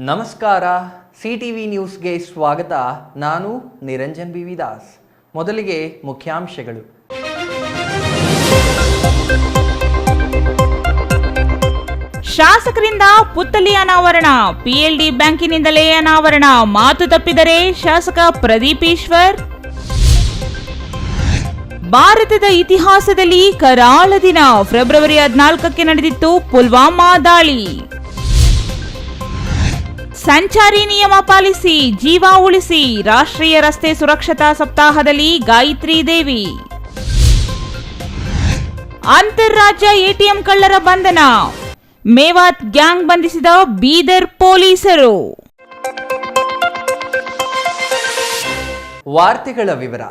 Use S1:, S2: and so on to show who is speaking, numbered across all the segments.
S1: ನಮಸ್ಕಾರ. CTV ನ್ಯೂಸ್ಗೆ ಸ್ವಾಗತ. ನಾನು ನಿರಂಜನ್ BV ದಾಸ್. ಮೊದಲಿಗೆ ಮುಖ್ಯಾಂಶಗಳು.
S2: ಶಾಸಕರಿಂದ ಪುತ್ಥಳಿ ಅನಾವರಣ, PLD ಬ್ಯಾಂಕಿನಿಂದಲೇ ಅನಾವರಣ, ಮಾತು ತಪ್ಪಿದರೆ ಶಾಸಕ ಪ್ರದೀಪ್ ಈಶ್ವರ್. ಭಾರತದ ಇತಿಹಾಸದಲ್ಲಿ ಕರಾಳ ದಿನ, ಫೆಬ್ರವರಿ 14ಕ್ಕೆ ನಡೆದಿತ್ತು ಪುಲ್ವಾಮಾ ದಾಳಿ. ಸಂಚಾರಿ ನಿಯಮ ಪಾಲಿಸಿ, ಜೀವ ಉಳಿಸಿ, ರಾಷ್ಟ್ರೀಯ ರಸ್ತೆ ಸುರಕ್ಷತಾ ಸಪ್ತಾಹದಲ್ಲಿ ಗಾಯತ್ರಿ ದೇವಿ. ಅಂತಾರಾಜ್ಯ ATM ಕಳ್ಳರ ಬಂಧನ, ಮೇವಾತ್ ಗ್ಯಾಂಗ್ ಬಂಧಿಸಿದ ಬೀದರ್ ಪೊಲೀಸರು.
S1: ವಾರ್ತೆಗಳ ವಿವರ.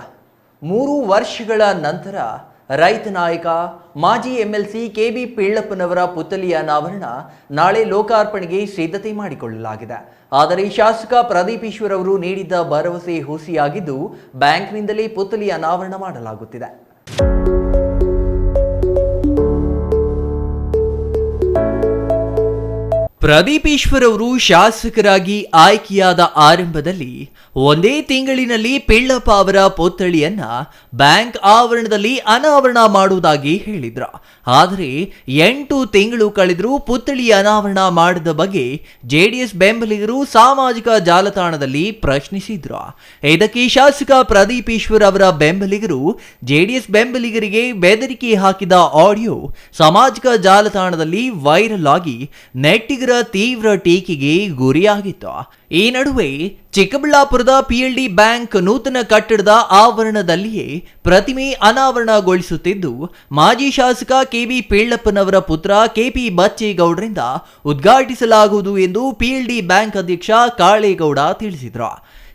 S1: 3 ವರ್ಷಗಳ ನಂತರ ರೈತ ನಾಯಕ ಮಾಜಿ MLC KB ಪಿಳ್ಳಪ್ಪನವರ ಪುತ್ಥಳಿ ಅನಾವರಣ ನಾಳೆ ಲೋಕಾರ್ಪಣೆಗೆ ಸಿದ್ಧತೆ ಮಾಡಿಕೊಳ್ಳಲಾಗಿದೆ. ಆದರೆ ಶಾಸಕ ಪ್ರದೀಪ್ ಈಶ್ವರ್ ಅವರು ನೀಡಿದ್ದ ಭರವಸೆ ಹುಸಿಯಾಗಿದ್ದು ಬ್ಯಾಂಕ್ನಿಂದಲೇ ಪುತ್ಥಳಿ ಅನಾವರಣ ಮಾಡಲಾಗುತ್ತಿದೆ. ಪ್ರದೀಪ್ ಈಶ್ವರ್ ಅವರು ಶಾಸಕರಾಗಿ ಆಯ್ಕೆಯಾದ ಆರಂಭದಲ್ಲಿ ಒಂದೇ ತಿಂಗಳಿನಲ್ಲಿ ಪಿಳ್ಳಪ್ಪ ಅವರ ಪುತ್ಥಳಿಯನ್ನ ಬ್ಯಾಂಕ್ ಆವರಣದಲ್ಲಿ ಅನಾವರಣ ಮಾಡುವುದಾಗಿ ಹೇಳಿದ್ರು. ಆದರೆ 8 ತಿಂಗಳು ಕಳೆದರೂ ಪುತ್ಥಳಿ ಅನಾವರಣ ಮಾಡಿದ ಬಗ್ಗೆ JDS ಬೆಂಬಲಿಗರು ಸಾಮಾಜಿಕ ಜಾಲತಾಣದಲ್ಲಿ ಪ್ರಶ್ನಿಸಿದ್ರು. ಇದಕ್ಕೆ ಶಾಸಕ ಪ್ರದೀಪ್ ಈಶ್ವರ್ ಅವರ ಬೆಂಬಲಿಗರು JDS ಬೆಂಬಲಿಗರಿಗೆ ಬೆದರಿಕೆ ಹಾಕಿದ ಆಡಿಯೋ ಸಾಮಾಜಿಕ ಜಾಲತಾಣದಲ್ಲಿ ವೈರಲ್ ಆಗಿ ನೆಟ್ಟಿಗರ ತೀವ್ರ ಟೀಕೆಗೆ ಗುರಿಯಾಗಿತ್ತು. ಈ ನಡುವೆ ಚಿಕ್ಕಬಳ್ಳಾಪುರದ PLD ಬ್ಯಾಂಕ್ ನೂತನ ಕಟ್ಟಡದ ಆವರಣದಲ್ಲಿಯೇ ಪ್ರತಿಮೆ ಅನಾವರಣಗೊಳಿಸುತ್ತಿದ್ದು ಮಾಜಿ ಶಾಸಕ KB ಪಿಳ್ಳಪ್ಪನವರ ಪುತ್ರ KP ಬಚ್ಚೇಗೌಡರಿಂದ ಉದ್ಘಾಟಿಸಲಾಗುವುದು ಎಂದು PLD ಬ್ಯಾಂಕ್ ಅಧ್ಯಕ್ಷ ಕಾಳೇಗೌಡ ತಿಳಿಸಿದರು.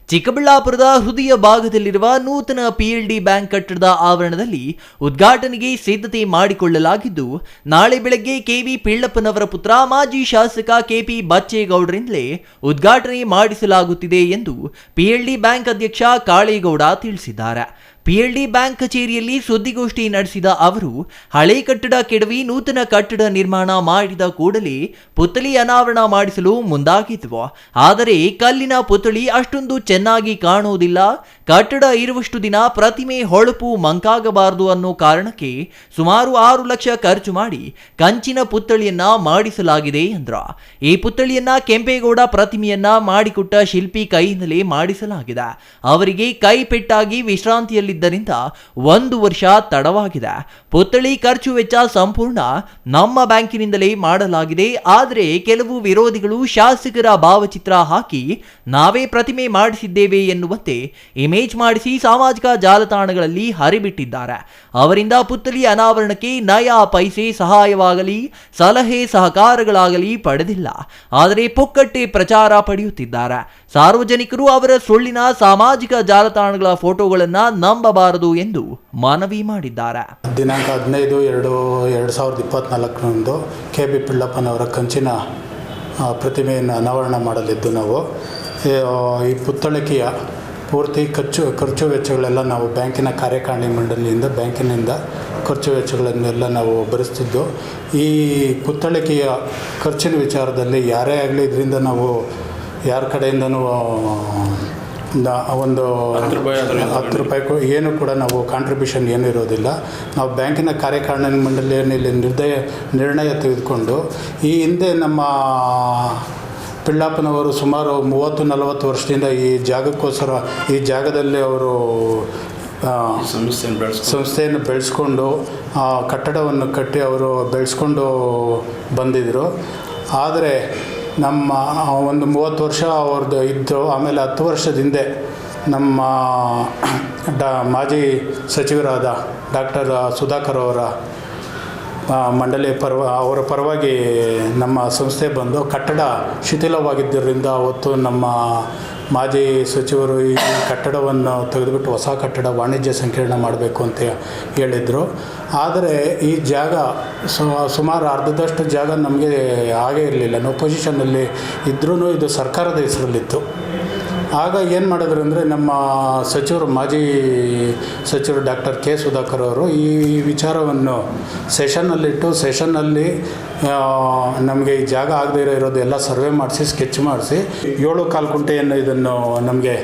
S1: ಚಿಕ್ಕಬಳ್ಳಾಪುರದ ಹೃದಯ ಭಾಗದಲ್ಲಿರುವ ನೂತನ PLD ಬ್ಯಾಂಕ್ ಕಟ್ಟಡದ ಆವರಣದಲ್ಲಿ ಉದ್ಘಾಟನೆಗೆ ಸಿದ್ಧತೆ ಮಾಡಿಕೊಳ್ಳಲಾಗಿದ್ದು ನಾಳೆ ಬೆಳಗ್ಗೆ KB ಪಿಳ್ಳಪ್ಪನವರ ಪುತ್ರ ಮಾಜಿ ಶಾಸಕ KP ಬಚ್ಚೇಗೌಡರಿಂದಲೇ ಉದ್ಘಾಟನೆ ಮಾಡಿಸಲಾಗುತ್ತಿದೆ ಎಂದು PLD ಬ್ಯಾಂಕ್ ಅಧ್ಯಕ್ಷ ಕಾಳೇಗೌಡ ತಿಳಿಸಿದ್ದಾರೆ. PLD ಬ್ಯಾಂಕ್ ಕಚೇರಿಯಲ್ಲಿ ಸುದ್ದಿಗೋಷ್ಠಿ ನಡೆಸಿದ ಅವರು ಹಳೆ ಕಟ್ಟಡ ಕೆಡವಿ ನೂತನ ಕಟ್ಟಡ ನಿರ್ಮಾಣ ಮಾಡಿದ ಕೂಡಲೇ ಪುತ್ಥಳಿ ಅನಾವರಣ ಮಾಡಿಸಲು ಮುಂದಾಗಿದ್ವು. ಆದರೆ ಕಲ್ಲಿನ ಪುತ್ಥಳಿ ಅಷ್ಟೊಂದು ಚೆನ್ನಾಗಿ ಕಾಣುವುದಿಲ್ಲ, ಕಟ್ಟಡ ಇರುವಷ್ಟು ದಿನ ಪ್ರತಿಮೆ ಹೊಳಪು ಮಂಕಾಗಬಾರದು ಅನ್ನೋ ಕಾರಣಕ್ಕೆ ಸುಮಾರು 6 ಲಕ್ಷ ಖರ್ಚು ಮಾಡಿ ಕಂಚಿನ ಪುತ್ಥಳಿಯನ್ನ ಮಾಡಿಸಲಾಗಿದೆ ಎಂದ್ರು. ಈ ಪುತ್ಥಳಿಯನ್ನ ಕೆಂಪೇಗೌಡ ಪ್ರತಿಮೆಯನ್ನ ಮಾಡಿಕೊಟ್ಟ ಶಿಲ್ಪಿ ಕೈಯಿಂದಲೇ ಮಾಡಿಸಲಾಗಿದೆ. ಅವರಿಗೆ ಕೈ ಪೆಟ್ಟಾಗಿ ವಿಶ್ರಾಂತಿಯಲ್ಲಿ ದ್ದರಿಂದ 1 ವರ್ಷ ತಡವಾಗಿದೆ. ಪುತ್ಥಳಿ ಖರ್ಚು ವೆಚ್ಚ ಸಂಪೂರ್ಣ ನಮ್ಮ ಬ್ಯಾಂಕಿನಿಂದಲೇ ಮಾಡಲಾಗಿದೆ. ಆದರೆ ಕೆಲವು ವಿರೋಧಿಗಳು ಶಾಸಕರ ಭಾವಚಿತ್ರ ಹಾಕಿ ನಾವೇ ಪ್ರತಿಮೆ ಮಾಡಿಸಿದ್ದೇವೆ ಎನ್ನುವಂತೆ ಇಮೇಜ್ ಮಾಡಿಸಿ ಸಾಮಾಜಿಕ ಜಾಲತಾಣಗಳಲ್ಲಿ ಹರಿಬಿಟ್ಟಿದ್ದಾರೆ. ಅವರಿಂದ ಪುತ್ಥಳಿ ಅನಾವರಣಕ್ಕೆ ನಯಾ ಪೈಸೆ ಸಹಾಯವಾಗಲಿ ಸಲಹೆ ಸಹಕಾರಗಳಾಗಲಿ ಪಡೆದಿಲ್ಲ. ಆದರೆ ಪುಕ್ಕಟ್ಟೆ ಪ್ರಚಾರ ಪಡೆಯುತ್ತಿದ್ದಾರೆ. ಸಾರ್ವಜನಿಕರು ಅವರ ಸುಳ್ಳಿನ ಸಾಮಾಜಿಕ ಜಾಲತಾಣಗಳ ಫೋಟೋಗಳನ್ನು ನಂಬಬಾರದು ಎಂದು ಮನವಿ ಮಾಡಿದ್ದಾರೆ.
S3: ದಿನಾಂಕ 15/2/2024 KB ಪಿಳ್ಳಪ್ಪನವರ ಕಂಚಿನ ಪ್ರತಿಮೆಯನ್ನು ಅನಾವರಣ ಮಾಡಲಿದ್ದು ನಾವು ಈ ಪುತ್ಥಳಿಕೆಯ ಪೂರ್ತಿ ಖರ್ಚು ವೆಚ್ಚಗಳೆಲ್ಲ ನಾವು ಬ್ಯಾಂಕಿನ ಕಾರ್ಯಕಾರಿಣಿ ಮಂಡಳಿಯಿಂದ ಬ್ಯಾಂಕಿನಿಂದ ಖರ್ಚು ವೆಚ್ಚಗಳನ್ನೆಲ್ಲ ನಾವು ಭರಿಸ್ತಿದ್ದು ಈ ಪುತ್ಥಳಿಕೆಯ ಖರ್ಚಿನ ವಿಚಾರದಲ್ಲಿ ಯಾರೇ ಆಗಲಿ ಇದರಿಂದ ನಾವು ಯಾರ ಕಡೆಯಿಂದನೂ ಒಂದು 10 ರೂಪಾಯಿ ಏನು ಕೂಡ ನಾವು ಕಾಂಟ್ರಿಬ್ಯೂಷನ್ ಏನೂ ಇರೋದಿಲ್ಲ. ನಾವು ಬ್ಯಾಂಕಿನ ಕಾರ್ಯಕಾರಿಣಿ ಮಂಡಳಿಯಲ್ಲಿ ನಿರ್ಣಯ ತೆಗೆದುಕೊಂಡು ಈ ಹಿಂದೆ ನಮ್ಮ ಪಿಳ್ಳಪ್ಪನವರು ಸುಮಾರು 30-40 ವರ್ಷದಿಂದ ಈ ಜಾಗಕ್ಕೋಸ್ಕರ ಈ ಜಾಗದಲ್ಲಿ ಅವರು ಸಂಸ್ಥೆಯನ್ನು ಬೆಳೆಸ್ಕೊಂಡು ಕಟ್ಟಡವನ್ನು ಕಟ್ಟಿ ಅವರು ಬೆಳೆಸ್ಕೊಂಡು ಬಂದಿದ್ದರು. ಆದರೆ ನಮ್ಮ ಒಂದು 30 ವರ್ಷ ಅವ್ರದ್ದು ಇದ್ದು ಆಮೇಲೆ 10 ವರ್ಷದ ಹಿಂದೆ ನಮ್ಮ ಮಾಜಿ ಸಚಿವರಾದ ಡಾಕ್ಟರ್ ಸುಧಾಕರ್ ಅವರ ಮಂಡಳಿ ಅವರ ಪರವಾಗಿ ನಮ್ಮ ಸಂಸ್ಥೆ ಬಂದು ಕಟ್ಟಡ ಶಿಥಿಲವಾಗಿದ್ದರಿಂದ ಅವತ್ತು ನಮ್ಮ ಮಾಜಿ ಸಚಿವರು ಈ ಕಟ್ಟಡವನ್ನು ತೆಗೆದುಬಿಟ್ಟು ಹೊಸ ಕಟ್ಟಡ ವಾಣಿಜ್ಯ ಸಂಕೀರ್ಣ ಮಾಡಬೇಕು ಅಂತ ಹೇಳಿದರು. ಆದರೆ ಈ ಜಾಗ ಸುಮಾರು ಅರ್ಧದಷ್ಟು ಜಾಗ ನಮಗೆ ಹಾಗೇ ಇರಲಿಲ್ಲ. ನಾವು ಪೊಸಿಷನ್ನಲ್ಲಿ ಇದ್ರೂ ಇದು ಸರ್ಕಾರದ ಹೆಸರಲ್ಲಿತ್ತು. ಆಗ ಏನು ಮಾಡಿದ್ರು ಅಂದರೆ ನಮ್ಮ ಸಚಿವರು ಮಾಜಿ ಸಚಿವರು ಡಾಕ್ಟರ್ ಕೆ ಸುಧಾಕರ್ ಅವರು ಈ ವಿಚಾರವನ್ನು ಸೆಷನ್ನಲ್ಲಿ ನಮಗೆ ಈ ಜಾಗ ಆಗದೇ ಇರೋದು ಎಲ್ಲ ಸರ್ವೆ ಮಾಡಿಸಿ ಸ್ಕೆಚ್ ಮಾಡಿಸಿ 7.25 ಗುಂಟೆಯನ್ನು ಇದನ್ನು ನಮಗೆ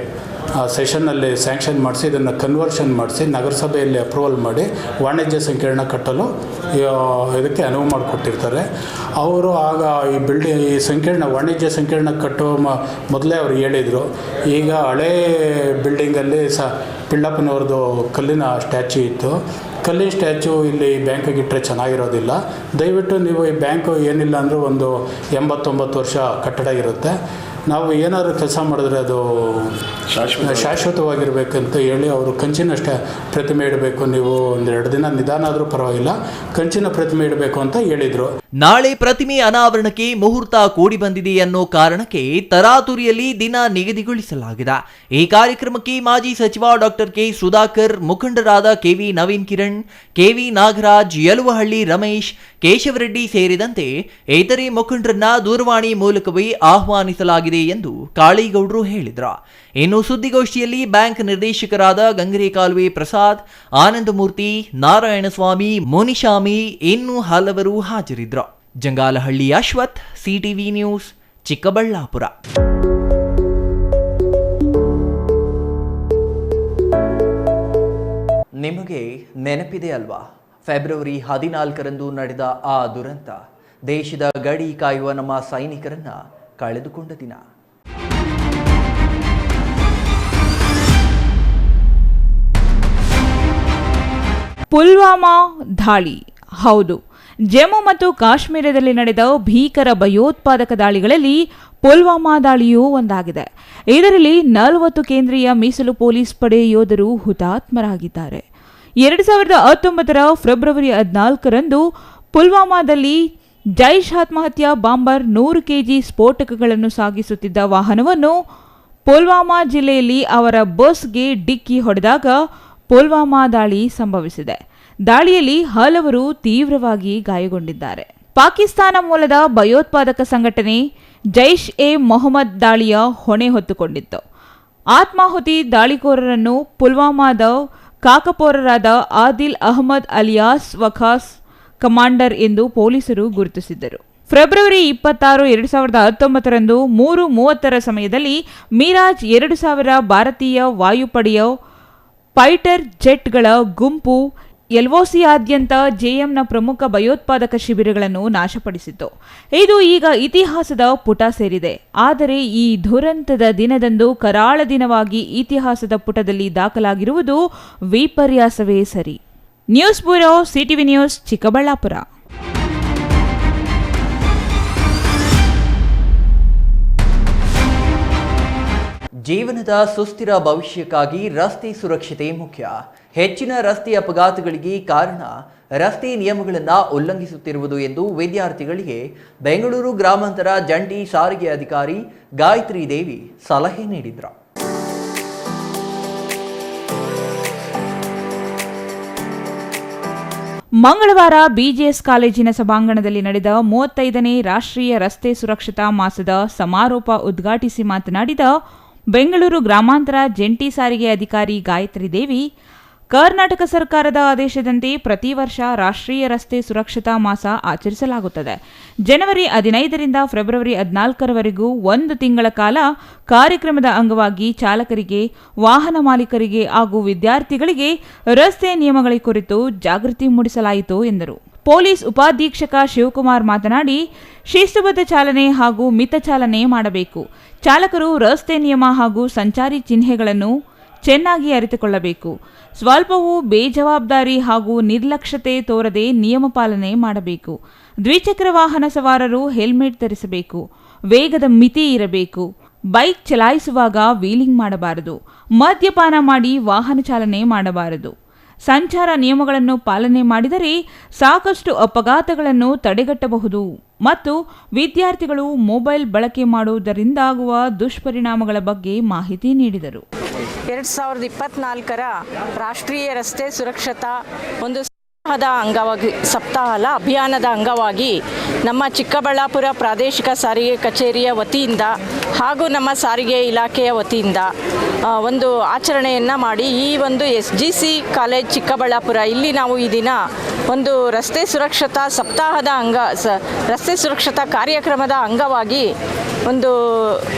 S3: ಸೆಷನ್ನಲ್ಲಿ ಸ್ಯಾಂಕ್ಷನ್ ಮಾಡಿಸಿ ಇದನ್ನು ಕನ್ವರ್ಷನ್ ಮಾಡಿಸಿ ನಗರಸಭೆಯಲ್ಲಿ ಅಪ್ರೂವಲ್ ಮಾಡಿ ವಾಣಿಜ್ಯ ಸಂಕೀರ್ಣ ಕಟ್ಟಲು ಇದಕ್ಕೆ ಅನುವು ಮಾಡಿಕೊಟ್ಟಿರ್ತಾರೆ. ಅವರು ಆಗ ಈ ವಾಣಿಜ್ಯ ಸಂಕೀರ್ಣ ಕಟ್ಟುವ ಮೊದಲೇ ಅವರು ಹೇಳಿದರು. ಈಗ ಹಳೇ ಬಿಲ್ಡಿಂಗಲ್ಲಿ ಪಿಳ್ಳಪ್ಪನವ್ರದ್ದು ಕಲ್ಲಿನ ಸ್ಟ್ಯಾಚ್ಯೂ ಇತ್ತು. ಕಲ್ಲಿನ ಸ್ಟ್ಯಾಚ್ಯೂ ಇಲ್ಲಿ ಬ್ಯಾಂಕಿಗೆ ಇಟ್ಟರೆ ಚೆನ್ನಾಗಿರೋದಿಲ್ಲ. ದಯವಿಟ್ಟು ನೀವು ಈ ಬ್ಯಾಂಕು ಏನಿಲ್ಲ ಅಂದರೂ ಒಂದು 89 ವರ್ಷ ಕಟ್ಟಡ ಇರುತ್ತೆ. ನಾವು ಏನಾದರೂ ಕೆಲಸ ಮಾಡಿದ್ರೆ ಅದು ಶಾಶ್ವತವಾಗಿರಬೇಕಂತ ಹೇಳಿ ಅವರು ಕಂಚಿನ ಪ್ರತಿಮೆ ಇಡಬೇಕು, ನೀವು 1-2 ದಿನ ನಿಧಾನ ಆದರೂ ಪರವಾಗಿಲ್ಲ, ಕಂಚಿನ ಪ್ರತಿಮೆ ಇಡಬೇಕು ಅಂತ ಹೇಳಿದರು.
S1: ನಾಳೆ ಪ್ರತಿಮೆ ಅನಾವರಣಕ್ಕೆ ಮುಹೂರ್ತ ಕೂಡಿ ಬಂದಿದೆ ಅನ್ನೋ ಕಾರಣಕ್ಕೆ ತರಾತುರಿಯಲ್ಲಿ ದಿನ ನಿಗದಿಗೊಳಿಸಲಾಗಿದೆ. ಈ ಕಾರ್ಯಕ್ರಮಕ್ಕೆ ಮಾಜಿ ಸಚಿವ ಡಾಕ್ಟರ್ ಕೆ ಸುಧಾಕರ್, ಮುಖಂಡರಾದ ಕೆವಿ ನವೀನ್ ಕಿರಣ್, ಕೆವಿ ನಾಗರಾಜ್, ಯಲುವಹಳ್ಳಿ ರಮೇಶ್, ಕೇಶವರೆಡ್ಡಿ ಸೇರಿದಂತೆ ಇತರೆ ಮುಖಂಡರನ್ನ ದೂರವಾಣಿ ಮೂಲಕವೇ ಆಹ್ವಾನಿಸಲಾಗಿದೆ ಎಂದು ಕಾಳೀಗೌಡರು ಹೇಳಿದ್ರು. ಇನ್ನು ಸುದ್ದಿಗೋಷ್ಠಿಯಲ್ಲಿ ಬ್ಯಾಂಕ್ ನಿರ್ದೇಶಕರಾದ ಗಂಗರೆ ಕಾಲುವೆ ಪ್ರಸಾದ್, ಆನಂದಮೂರ್ತಿ, ನಾರಾಯಣಸ್ವಾಮಿ, ಮುನಿಶಾಮಿ ಇನ್ನೂ ಹಲವರು ಹಾಜರಿದ್ದರು. Jangalahalli Ashwath, CTV news, Chikkaballapur. ನಿಮಗೆ ನೆನಪಿದೆ ಅಲ್ವಾ, ಫೆಬ್ರವರಿ 14ರಂದು ನಡೆದ ಆ ದುರಂತ ದೇಶದ ಗಡಿ ಕಾಯುವ ನಮ್ಮ ಸೈನಿಕರನ್ನ ಕಳೆದುಕೊಂಡ ದಿನ.
S2: ಪುಲ್ವಾಮಾ ದಾಳಿ. ಹೌದು, ಜಮ್ಮು ಮತ್ತು ಕಾಶ್ಮೀರದಲ್ಲಿ ನಡೆದ ಭೀಕರ ಭಯೋತ್ಪಾದಕ ದಾಳಿಗಳಲ್ಲಿ ಪುಲ್ವಾಮಾ ದಾಳಿಯೂ ಒಂದಾಗಿದೆ. ಇದರಲ್ಲಿ 40 ಕೇಂದ್ರೀಯ ಮೀಸಲು ಪೊಲೀಸ್ ಪಡೆ ಯೋಧರು ಹುತಾತ್ಮರಾಗಿದ್ದಾರೆ. 2019 ಫೆಬ್ರವರಿ 14ರಂದು ಪುಲ್ವಾಮಾದಲ್ಲಿ ಜೈಷ್ ಆತ್ಮಹತ್ಯಾ ಬಾಂಬರ್ 100 ಕೆಜಿ ಸ್ಫೋಟಕಗಳನ್ನು ಸಾಗಿಸುತ್ತಿದ್ದ ವಾಹನವನ್ನು ಪುಲ್ವಾಮಾ ಜಿಲ್ಲೆಯಲ್ಲಿ ಅವರ ಬಸ್ಗೆ ಡಿಕ್ಕಿ ಹೊಡೆದಾಗ ಪುಲ್ವಾಮಾ ದಾಳಿ ಸಂಭವಿಸಿದೆ. ದಾಳಿಯಲ್ಲಿ ಹಲವರು ತೀವ್ರವಾಗಿ ಗಾಯಗೊಂಡಿದ್ದಾರೆ. ಪಾಕಿಸ್ತಾನ ಮೂಲದ ಭಯೋತ್ಪಾದಕ ಸಂಘಟನೆ ಜೈಷ್ ಎ ಮೊಹಮ್ಮದ್ ದಾಳಿಯ ಹೊಣೆ ಹೊತ್ತುಕೊಂಡಿತ್ತು. ಆತ್ಮಾಹುತಿ ದಾಳಿಕೋರರನ್ನು ಪುಲ್ವಾಮಾದ ಕಾಕಪೋರರಾದ ಆದಿಲ್ ಅಹಮದ್ ಅಲಿಯಾಸ್ ವಖಾಸ್ ಕಮಾಂಡರ್ ಎಂದು ಪೊಲೀಸರು ಗುರುತಿಸಿದ್ದರು. ಫೆಬ್ರವರಿ 26, 2019ರಂದು 3:30 ಸಮಯದಲ್ಲಿ ಮಿರಾಜ್ 2000 ಭಾರತೀಯ ವಾಯುಪಡೆಯ ಫೈಟರ್ ಜೆಟ್ಗಳ ಗುಂಪು ಎಲ್ಒಸಿಯಾದ್ಯಂತ ಜೆಎಂನ ಪ್ರಮುಖ ಭಯೋತ್ಪಾದಕ ಶಿಬಿರಗಳನ್ನು ನಾಶಪಡಿಸಿತು. ಇದು ಈಗ ಇತಿಹಾಸದ ಪುಟ ಸೇರಿದೆ. ಆದರೆ ಈ ದುರಂತದ ದಿನದಂದು ಕರಾಳ ದಿನವಾಗಿ ಇತಿಹಾಸದ ಪುಟದಲ್ಲಿ ದಾಖಲಾಗಿರುವುದು ವಿಪರ್ಯಾಸವೇ ಸರಿ. News bureau, CTV news, Chikkaballapur.
S1: ಜೀವನದ ಸುಸ್ಥಿರ ಭವಿಷ್ಯಕ್ಕಾಗಿ ರಸ್ತೆ ಸುರಕ್ಷತೆ ಮುಖ್ಯ. ಹೆಚ್ಚಿನ ರಸ್ತೆ ಅಪಘಾತಗಳಿಗೆ ಕಾರಣ ರಸ್ತೆ ನಿಯಮಗಳನ್ನು ಉಲ್ಲಂಘಿಸುತ್ತಿರುವುದು ಎಂದು ವಿದ್ಯಾರ್ಥಿಗಳಿಗೆ ಬೆಂಗಳೂರು ಗ್ರಾಮಾಂತರ ಜಂಟಿ ಸಾರಿಗೆ ಅಧಿಕಾರಿ ಗಾಯತ್ರಿ ದೇವಿ ಸಲಹೆ ನೀಡಿದರು.
S2: ಮಂಗಳವಾರ ಬಿಜಿಎಸ್ ಕಾಲೇಜಿನ ಸಭಾಂಗಣದಲ್ಲಿ ನಡೆದ 35ನೇ ರಾಷ್ಟ್ರೀಯ ರಸ್ತೆ ಸುರಕ್ಷತಾ ಮಾಸದ ಸಮಾರೋಪ ಉದ್ಘಾಟಿಸಿ ಮಾತನಾಡಿದ ಬೆಂಗಳೂರು ಗ್ರಾಮಾಂತರ ಜಂಟಿ ಸಾರಿಗೆ ಅಧಿಕಾರಿ ಗಾಯತ್ರಿ ದೇವಿ, ಕರ್ನಾಟಕ ಸರ್ಕಾರದ ಆದೇಶದಂತೆ ಪ್ರತಿ ವರ್ಷ ರಾಷ್ಟ್ರೀಯ ರಸ್ತೆ ಸುರಕ್ಷತಾ ಮಾಸ ಆಚರಿಸಲಾಗುತ್ತದೆ. ಜನವರಿ 15ರಿಂದ ಫೆಬ್ರವರಿ 14ರವರೆಗೂ 1 ತಿಂಗಳ ಕಾಲ ಕಾರ್ಯಕ್ರಮದ ಅಂಗವಾಗಿ ಚಾಲಕರಿಗೆ, ವಾಹನ ಮಾಲೀಕರಿಗೆ ಹಾಗೂ ವಿದ್ಯಾರ್ಥಿಗಳಿಗೆ ರಸ್ತೆ ನಿಯಮಗಳ ಕುರಿತು ಜಾಗೃತಿ ಮೂಡಿಸಲಾಯಿತು ಎಂದರು. ಪೊಲೀಸ್ ಉಪಾಧೀಕ್ಷಕ ಶಿವಕುಮಾರ್ ಮಾತನಾಡಿ, ಶಿಸ್ತುಬದ್ಧ ಚಾಲನೆ ಹಾಗೂ ಮಿತ ಚಾಲನೆ ಮಾಡಬೇಕು. ಚಾಲಕರು ರಸ್ತೆ ನಿಯಮ ಹಾಗೂ ಸಂಚಾರಿ ಚಿಹ್ನೆಗಳನ್ನು ಚೆನ್ನಾಗಿ ಅರಿತುಕೊಳ್ಳಬೇಕು. ಸ್ವಲ್ಪವೂ ಬೇಜವಾಬ್ದಾರಿ ಹಾಗೂ ನಿರ್ಲಕ್ಷ್ಯತೆ ತೋರದೆ ನಿಯಮ ಪಾಲನೆ ಮಾಡಬೇಕು. ದ್ವಿಚಕ್ರ ವಾಹನ ಸವಾರರು ಹೆಲ್ಮೆಟ್ ಧರಿಸಬೇಕು. ವೇಗದ ಮಿತಿ ಇರಬೇಕು. ಬೈಕ್ ಚಲಾಯಿಸುವಾಗ ವೀಲಿಂಗ್ ಮಾಡಬಾರದು. ಮದ್ಯಪಾನ ಮಾಡಿ ವಾಹನ ಚಾಲನೆ ಮಾಡಬಾರದು. ಸಂಚಾರ ನಿಯಮಗಳನ್ನು ಪಾಲನೆ ಮಾಡಿದರೆ ಸಾಕಷ್ಟು ಅಪಘಾತಗಳನ್ನು ತಡೆಗಟ್ಟಬಹುದು ಮತ್ತು ವಿದ್ಯಾರ್ಥಿಗಳು ಮೊಬೈಲ್ ಬಳಕೆ ಮಾಡುವುದರಿಂದಾಗುವ ದುಷ್ಪರಿಣಾಮಗಳ ಬಗ್ಗೆ ಮಾಹಿತಿ ನೀಡಿದರು.
S4: 2024ರ ರಾಷ್ಟ್ರೀಯ ರಸ್ತೆ ಸುರಕ್ಷತಾ ಒಂದು ಅಭಿಯಾನದ ಅಂಗವಾಗಿ ನಮ್ಮ ಚಿಕ್ಕಬಳ್ಳಾಪುರ ಪ್ರಾದೇಶಿಕ ಸಾರಿಗೆ ಕಚೇರಿಯ ವತಿಯಿಂದ ಹಾಗೂ ನಮ್ಮ ಸಾರಿಗೆ ಇಲಾಖೆಯ ವತಿಯಿಂದ ಒಂದು ಆಚರಣೆಯನ್ನು ಮಾಡಿ ಈ ಒಂದು SGC ಕಾಲೇಜ್ ಚಿಕ್ಕಬಳ್ಳಾಪುರ ಇಲ್ಲಿ ನಾವು ಈ ದಿನ ಒಂದು ರಸ್ತೆ ಸುರಕ್ಷತಾ ಸಪ್ತಾಹದ ರಸ್ತೆ ಸುರಕ್ಷತಾ ಕಾರ್ಯಕ್ರಮದ ಅಂಗವಾಗಿ ಒಂದು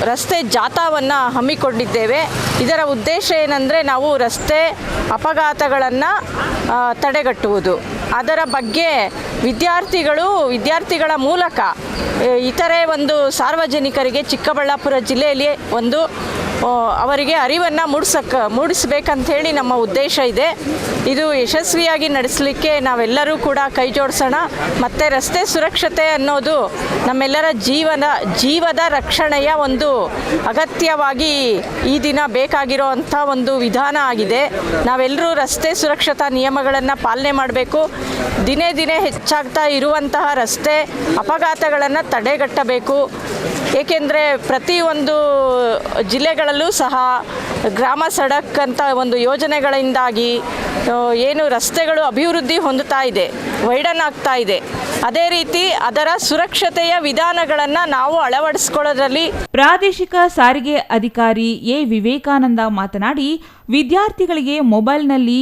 S4: ರಸ್ತೆ ಜಾಥಾವನ್ನು ಹಮ್ಮಿಕೊಂಡಿದ್ದೇವೆ. ಇದರ ಉದ್ದೇಶ ಏನಂದರೆ ನಾವು ರಸ್ತೆ ಅಪಘಾತಗಳನ್ನು ತಡೆಗಟ್ಟುವುದು, ಅದರ ಬಗ್ಗೆ ವಿದ್ಯಾರ್ಥಿಗಳ ಮೂಲಕ ಇತರೆ ಒಂದು ಸಾರ್ವಜನಿಕರಿಗೆ ಚಿಕ್ಕಬಳ್ಳಾಪುರ ಜಿಲ್ಲೆಯಲ್ಲಿ ಒಂದು ಅವರಿಗೆ ಅರಿವನ್ನು ಮೂಡಿಸಬೇಕಂಥೇಳಿ ನಮ್ಮ ಉದ್ದೇಶ ಇದೆ. ಇದು ಯಶಸ್ವಿಯಾಗಿ ನಡೆಸಲಿಕ್ಕೆ ನಾವೆಲ್ಲರೂ ಕೂಡ ಕೈ ಜೋಡಿಸೋಣ. ಮತ್ತು ರಸ್ತೆ ಸುರಕ್ಷತೆ ಅನ್ನೋದು ನಮ್ಮೆಲ್ಲರ ಜೀವದ ರಕ್ಷಣೆಯ ಒಂದು ಅಗತ್ಯವಾಗಿ ಈ ದಿನ ಬೇಕಾಗಿರೋ ಅಂಥ ಒಂದು ವಿಧಾನ ಆಗಿದೆ. ನಾವೆಲ್ಲರೂ ರಸ್ತೆ ಸುರಕ್ಷತಾ ನಿಯಮಗಳನ್ನು ಪಾಲನೆ ಮಾಡಬೇಕು. ದಿನೇ ದಿನೇ ಹೆಚ್ಚಾಗ್ತಾ ಇರುವಂತಹ ರಸ್ತೆ ಅಪಘಾತಗಳನ್ನು ತಡೆಗಟ್ಟಬೇಕು. ಏಕೆಂದರೆ ಪ್ರತಿಯೊಂದು ಜಿಲ್ಲೆಗಳಲ್ಲೂ ಸಹ ಗ್ರಾಮ ಸಡಕ್ ಅಂತ ಒಂದು ಯೋಜನೆಗಳಿಂದಾಗಿ ಏನು ರಸ್ತೆಗಳು ಅಭಿವೃದ್ಧಿ ಹೊಂದುತ್ತಾ ಇದೆ, ವೈಡನ್ ಆಗ್ತಾ ಇದೆ. ಅದೇ ರೀತಿ ಅದರ ಸುರಕ್ಷತೆಯ ವಿಧಾನಗಳನ್ನು ನಾವು ಅಳವಡಿಸಿಕೊಳ್ಳೋದ್ರಲ್ಲಿ
S2: ಪ್ರಾದೇಶಿಕ ಸಾರಿಗೆ ಅಧಿಕಾರಿ ಎ ವಿವೇಕಾನಂದ ಮಾತನಾಡಿ, ವಿದ್ಯಾರ್ಥಿಗಳಿಗೆ ಮೊಬೈಲ್ನಲ್ಲಿ